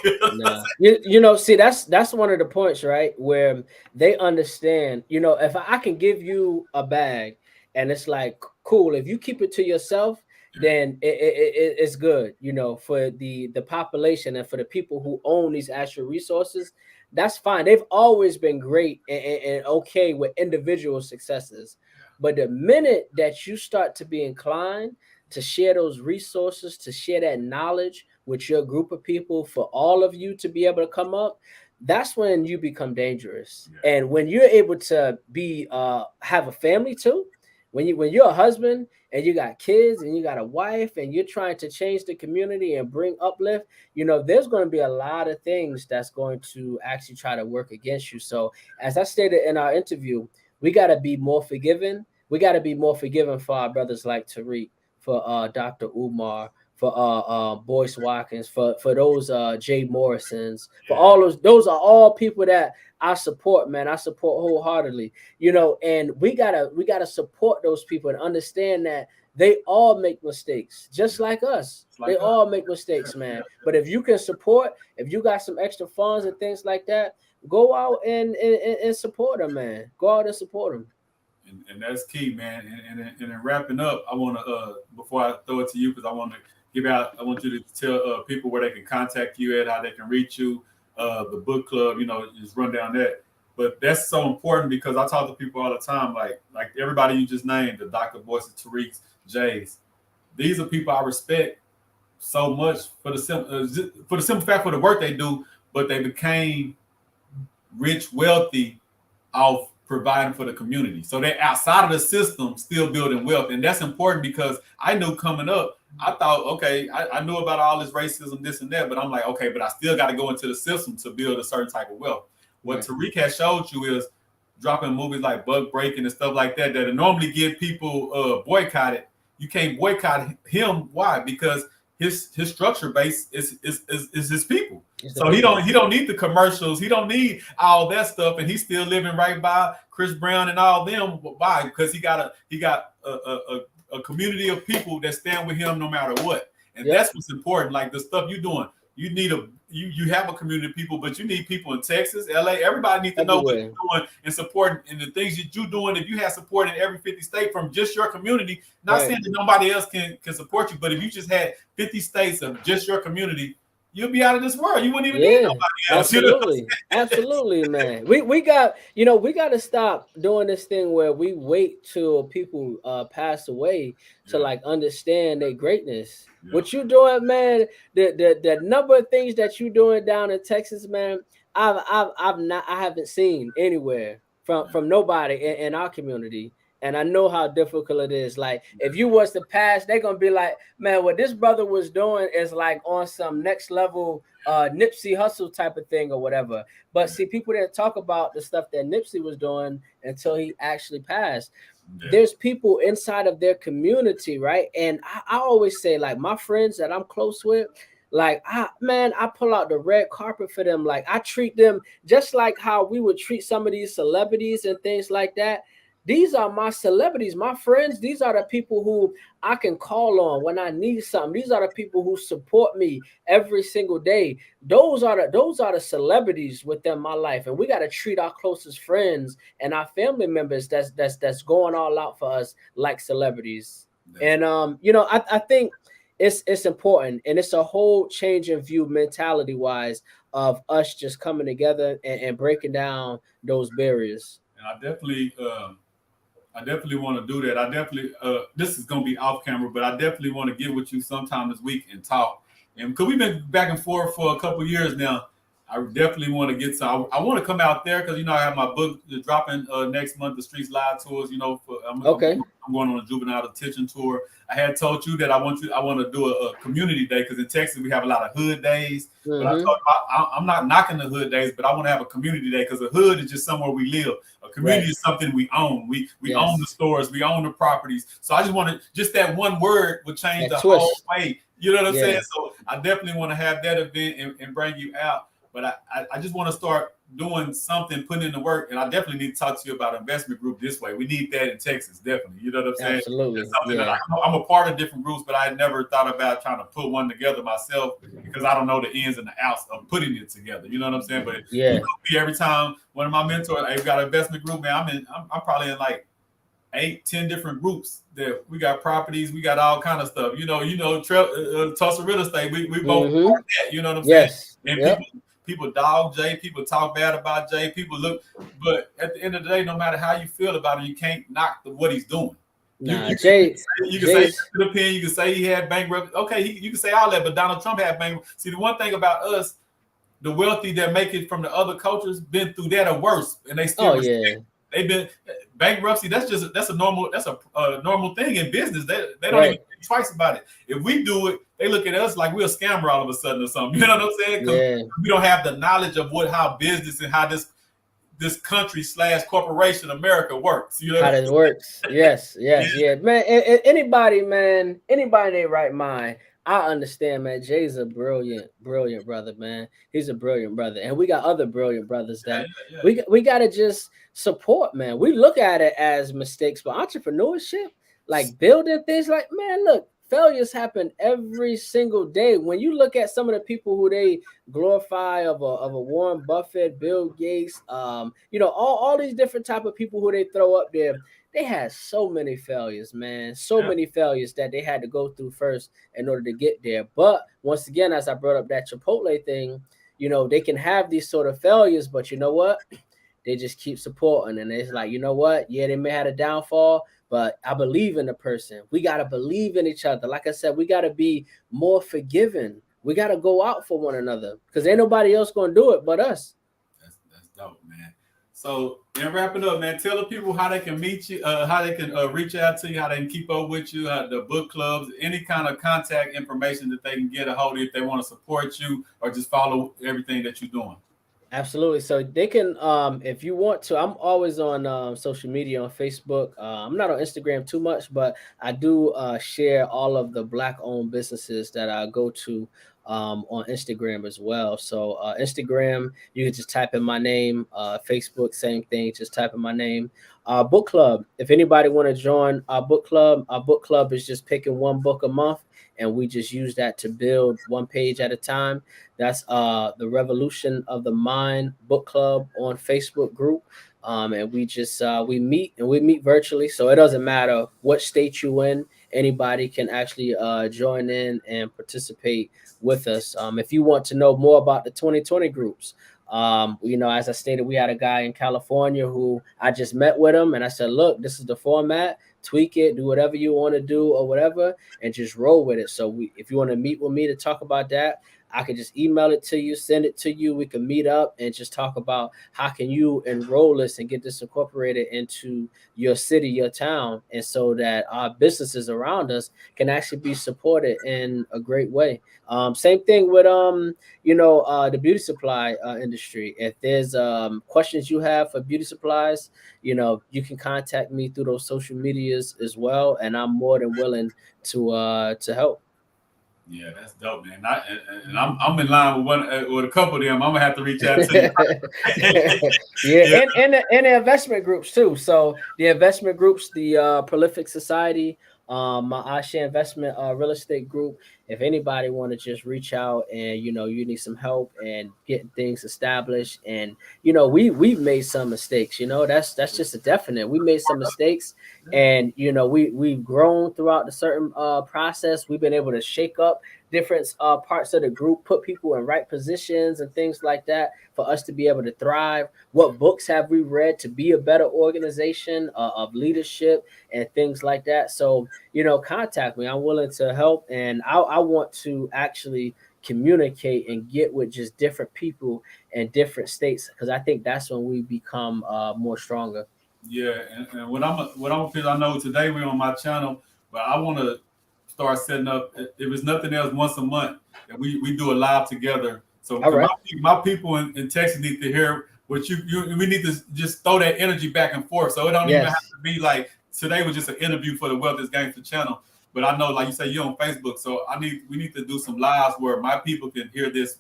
See, that's one of the points, right? Where they understand, if I can give you a bag and it's like, cool, if you keep it to yourself, then it's good, for the population and for the people who own these actual resources. That's fine. They've always been great and okay with individual successes. But the minute that you start to be inclined to share those resources, to share that knowledge with your group of people, for all of you to be able to come up, that's when you become dangerous. And when you're able to be have a family too, when you're a husband and you got kids and you got a wife and you're trying to change the community and bring uplift, there's going to be a lot of things that's going to actually try to work against you. So as I stated in our interview, we got to be more forgiving. We got to be more forgiving for our brothers like Tariq, for Dr. Umar, for Boyce Watkins, for those Jay Morrisons, for all those are all people that I support, man. I support wholeheartedly, and we gotta support those people and understand that they all make mistakes, just like us. They all make mistakes, man. But if you can support, if you got some extra funds and things like that, go out and support them, man. Go out and support them. And that's key, man. And in wrapping up, I want to before I throw it to you, because I want you to tell people where they can contact you at, how they can reach you, the book club, just run down that. But that's so important because I talk to people all the time, like everybody you just named, the Dr. Boyce, Tariqs, Jays. These are people I respect so much for the simple fact for the work they do, but they became rich, wealthy off providing for the community. So they're outside of the system still building wealth. And that's important because I knew coming up, I thought, okay, I knew about all this racism, this and that, but I'm like, okay, but I still got to go into the system to build a certain type of wealth. What Tariq has showed you is dropping movies like Bug Breaking and stuff like that normally get people boycotted. You can't boycott him. Why? Because his structure base is his people. So he people. don't need the commercials. He don't need all that stuff, and he's still living right by Chris Brown and all them. Why? Because he got a community of people that stand with him no matter what, and that's what's important. Like the stuff you're doing, you need you have a community of people, but you need people in Texas, LA. Everybody needs to know what you're doing and supporting, and the things that you're doing. If you have support in every 50 states from just your community, not saying that nobody else can support you, but if you just had 50 states of just your community, you'll be out of this world. You wouldn't even need nobody else. Absolutely. Absolutely, man. We got, we got to stop doing this thing where we wait till people pass away to like understand their greatness. What you doing, man, the number of things that you doing down in Texas, man, I haven't seen anywhere from nobody in our community. And I know how difficult it is. Like, if you was to pass, they're gonna be like, man, what this brother was doing is like on some next level Nipsey Hussle type of thing or whatever. But see, people didn't talk about the stuff that Nipsey was doing until he actually passed. There's people inside of their community, right? And I always say, like, my friends that I'm close with, like, I pull out the red carpet for them. Like, I treat them just like how we would treat some of these celebrities and things like that. These are my celebrities, my friends. These are the people who I can call on when I need something. These are the people who support me every single day. Those are the celebrities within my life, and we got to treat our closest friends and our family members that's going all out for us like celebrities. And I think it's important, and it's a whole change in view mentality wise of us just coming together and breaking down those barriers. And I definitely want to do that. I definitely, this is going to be off camera, but I definitely want to get with you sometime this week and talk. And because we've been back and forth for a couple of years now, I definitely want to get some. I want to come out there because, I have my book dropping next month, the Streets Live Tours, I'm going on a juvenile detention tour. I had told you that I want to do a community day because in Texas we have a lot of hood days. But I told you, I'm not knocking the hood days, but I want to have a community day because the hood is just somewhere we live. A community is something we own. We own the stores, we own the properties. So I just that one word would change the whole way. You know what I'm saying? So I definitely want to have that event and bring you out. But I just want to start doing something, putting in the work, and I definitely need to talk to you about investment group this way. We need that in Texas, definitely. You know what I'm saying? Absolutely. It's something that I'm a part of different groups, but I never thought about trying to put one together myself because I don't know the ins and the outs of putting it together. You know what I'm saying? But every time one of my mentors, hey, we got an investment group, man. I'm probably in like 8-10 different groups that we got properties, we got all kind of stuff. Tulsa real estate. We both part that. You know what I'm saying? And people dog Jay, people talk bad about Jay, people look, but at the end of the day, no matter how you feel about it, you can't knock what he's doing. You can say you can say he had bankruptcy. Okay, you can say all that, but Donald Trump had bankruptcy. See, the one thing about us, the wealthy that make it from the other cultures, been through that or worse, and they still they've been bankruptcy. That's a normal thing in business. They don't even think twice about it. If we do it, they look at us like we're a scammer all of a sudden or something. You know what I'm saying? Because we don't have the knowledge of how business and how this country / corporation America works. You know how it works. Yes. Man, anybody in their right mind, I understand, man. Jay's a brilliant brother, man. He's a brilliant brother. And we got other brilliant brothers that we got to just support, man. We look at it as mistakes, but entrepreneurship, like building things, like, man, look, failures happen every single day. When you look at some of the people who they glorify of a Warren Buffett, Bill Gates, all these different type of people who they throw up there, they had so many failures, man. So many failures that they had to go through first in order to get there. But once again, as I brought up that Chipotle thing, they can have these sort of failures, but you know what? They just keep supporting, and it's like, you know what? Yeah, they may have a downfall, but I believe in the person. We got to believe in each other. Like I said, we got to be more forgiving. We got to go out for one another because ain't nobody else going to do it but us. That's dope, man. So, and wrapping up, man, tell the people how they can meet you, how they can reach out to you, how they can keep up with you, the book clubs, any kind of contact information that they can get a hold of if they want to support you or just follow everything that you're doing. Absolutely. So they can, if you want to, I'm always on social media on Facebook. I'm not on Instagram too much, but I do share all of the Black owned businesses that I go to on Instagram as well. So Instagram, you can just type in my name. Facebook, same thing, just type in my name. Book club. If anybody want to join our book club is just picking one book a month, and we just use that to build one page at a time. That's the Revolution of the Mind book club on Facebook group. And we just we meet virtually, so it doesn't matter what state you in. Anybody can actually join in and participate with us. If you want to know more about the 2020 groups, as I stated, we had a guy in California who I just met with him, and I said, "Look, this is the format. Tweak it, do whatever you want to do, or whatever, and just roll with it." So, if you want to meet with me to talk about that, I can just email it to you, send it to you. We can meet up and just talk about how can you enroll this and get this incorporated into your city, your town, and so that our businesses around us can actually be supported in a great way. Same thing with the beauty supply industry. If there's questions you have for beauty supplies, you can contact me through those social medias as well, and I'm more than willing to help. Yeah, that's dope, man. And I'm in line with with a couple of them. I'm gonna have to reach out to you. Yeah, Yeah, and the investment groups too. So the investment groups, the Prolific Society, my Asha Investment Real Estate Group. If anybody want to just reach out and you need some help and getting things established, and we've made some mistakes. That's just a definite. We made some mistakes, and we've grown throughout the certain process. We've been able to shake up different parts of the group, put people in right positions and things like that for us to be able to thrive. What books have we read to be a better organization of leadership and things like that? So, contact me. I'm willing to help, and I want to actually communicate and get with just different people in different states, because I think that's when we become more stronger. yeah. And what I'm because I know today we're on my channel, but I want to start setting up. If it's nothing else, once a month that we do a live together. So All because right. my people in Texas need to hear what you we need to just throw that energy back and forth. So it don't even have Yes. to be like today was just an interview for the Wealth is Gangster channel. But I know, like you say, you're on Facebook, so we need to do some lives where my people can hear this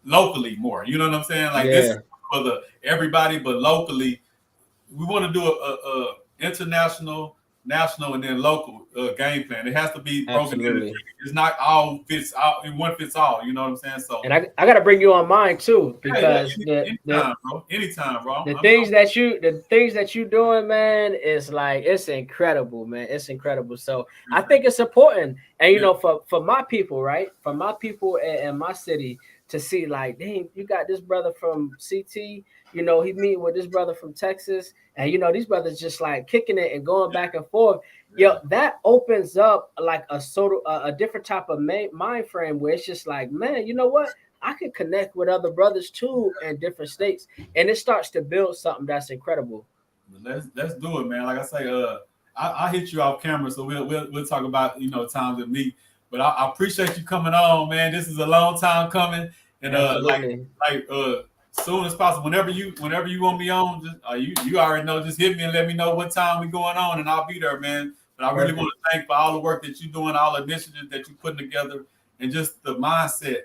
locally more. You know what I'm saying? Like this is Yeah. for the everybody, but locally we want to do a international, national, and then local game plan. It has to be broken into. Absolutely. It's not all fits all in one fits all. You know what I'm saying? So And I got to bring you on mine too, yeah, yeah, because anytime, bro. Anytime, bro. the things that you doing, man, is like, it's incredible, man. It's incredible. So I Appreciate think it's important, and it. for my people, right, for my people in my city to see, like, dang, you got this brother from CT, he meeting with this brother from Texas, and these brothers just like kicking it and going back and forth. Yeah, yeah, That opens up like a sort of a different type of mind frame, where it's just like, man, you know what? I can connect with other brothers too in different states, and it starts to build something that's incredible. but let's do it, man. Like I say, I hit you off camera, so we'll talk about times with me. But I appreciate you coming on, man. This is a long time coming, and Absolutely. soon as possible, whenever you want me on, just you already know, just hit me and let me know what time we going on, and I'll be there, man. But I really want Perfect. to thank for all the work that you're doing, all the initiatives that you're putting together, and just the mindset,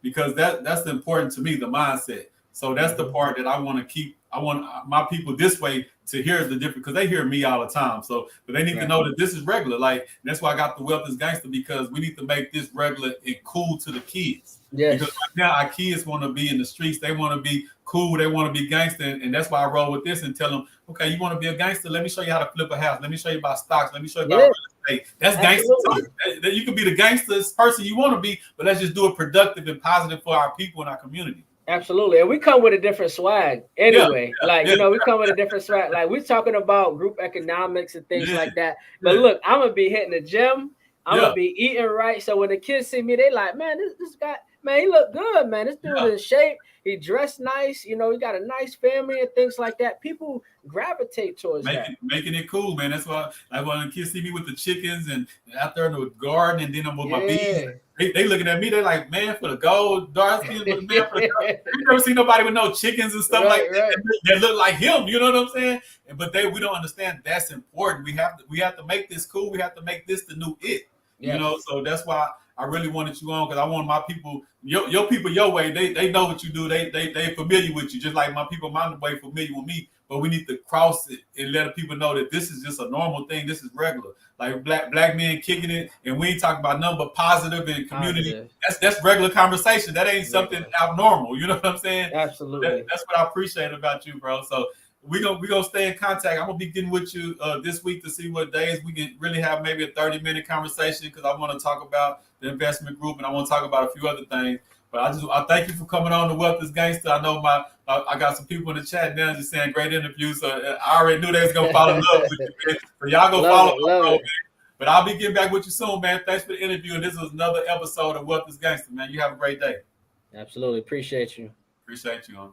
because that's important to me, the mindset. So that's the Mhm. part that I want to keep. I want my people this way to hear the difference, because they hear me all the time. So, but they need to Right. know that this is regular. Like that's why I got the Wealth is Gangster, because we need to make this regular and cool to the kids. Because Yes. right now our kids want to be in the streets, they want to be cool, they want to be gangster, and that's why I roll with this and tell them, okay, you want to be a gangster? Let me show you how to flip a house. Let me show you about stocks. Let me show you about Yeah. real estate. That's gangster Absolutely. too. You can be the gangsterest person you want to be, but let's just do it productive and positive for our people in our community. Absolutely. And we come with a different swag Yeah, anyway. Like, yeah, we come with a different swag. Like, we're talking about group economics and things yeah, like that. But yeah, look, I'm gonna be hitting the gym. I'm yeah, gonna be eating right. So when the kids see me, they like, man, this guy. Man, he looked good, man. This dude Yeah. in shape. He dressed nice. You know, he got a nice family and things like that. People gravitate towards that. Making it cool, man. That's why like when the kids see me with the chickens and out there in the garden, and then I'm with my bees. Yeah. They looking at me. They like, man, for the gold, dark skin, man, for the gold. You never see nobody with no chickens and stuff like Right, that, right. that look like him. You know what I'm saying? But we don't understand that's important. We have to make this cool. We have to make this the new it. You Yes. know, so that's why I really wanted you on, because I want my people, your people, your way. They know what you do. They familiar with you, just like my people my way familiar with me. But we need to cross it and let people know that this is just a normal thing. This is regular. Like black men kicking it, and we ain't talking about nothing but positive and community. Positive. That's regular conversation. That ain't something abnormal. You know what I'm saying? Absolutely. That's what I appreciate about you, bro. So we gonna stay in contact. I'm gonna be getting with you this week to see what days we can really have maybe a 30-minute conversation, because I want to talk about the investment group and I want to talk about a few other things. But I thank you for coming on the Wealth is Gangster. I know I got some people in the chat now just saying great interview. So I already knew they was gonna fall in love with you, man. So y'all go follow my bro, man. But I'll be getting back with you soon, man. Thanks for the interview. And this was another episode of Wealth is Gangster, man. You have a great day. Absolutely. Appreciate you. Appreciate you, man.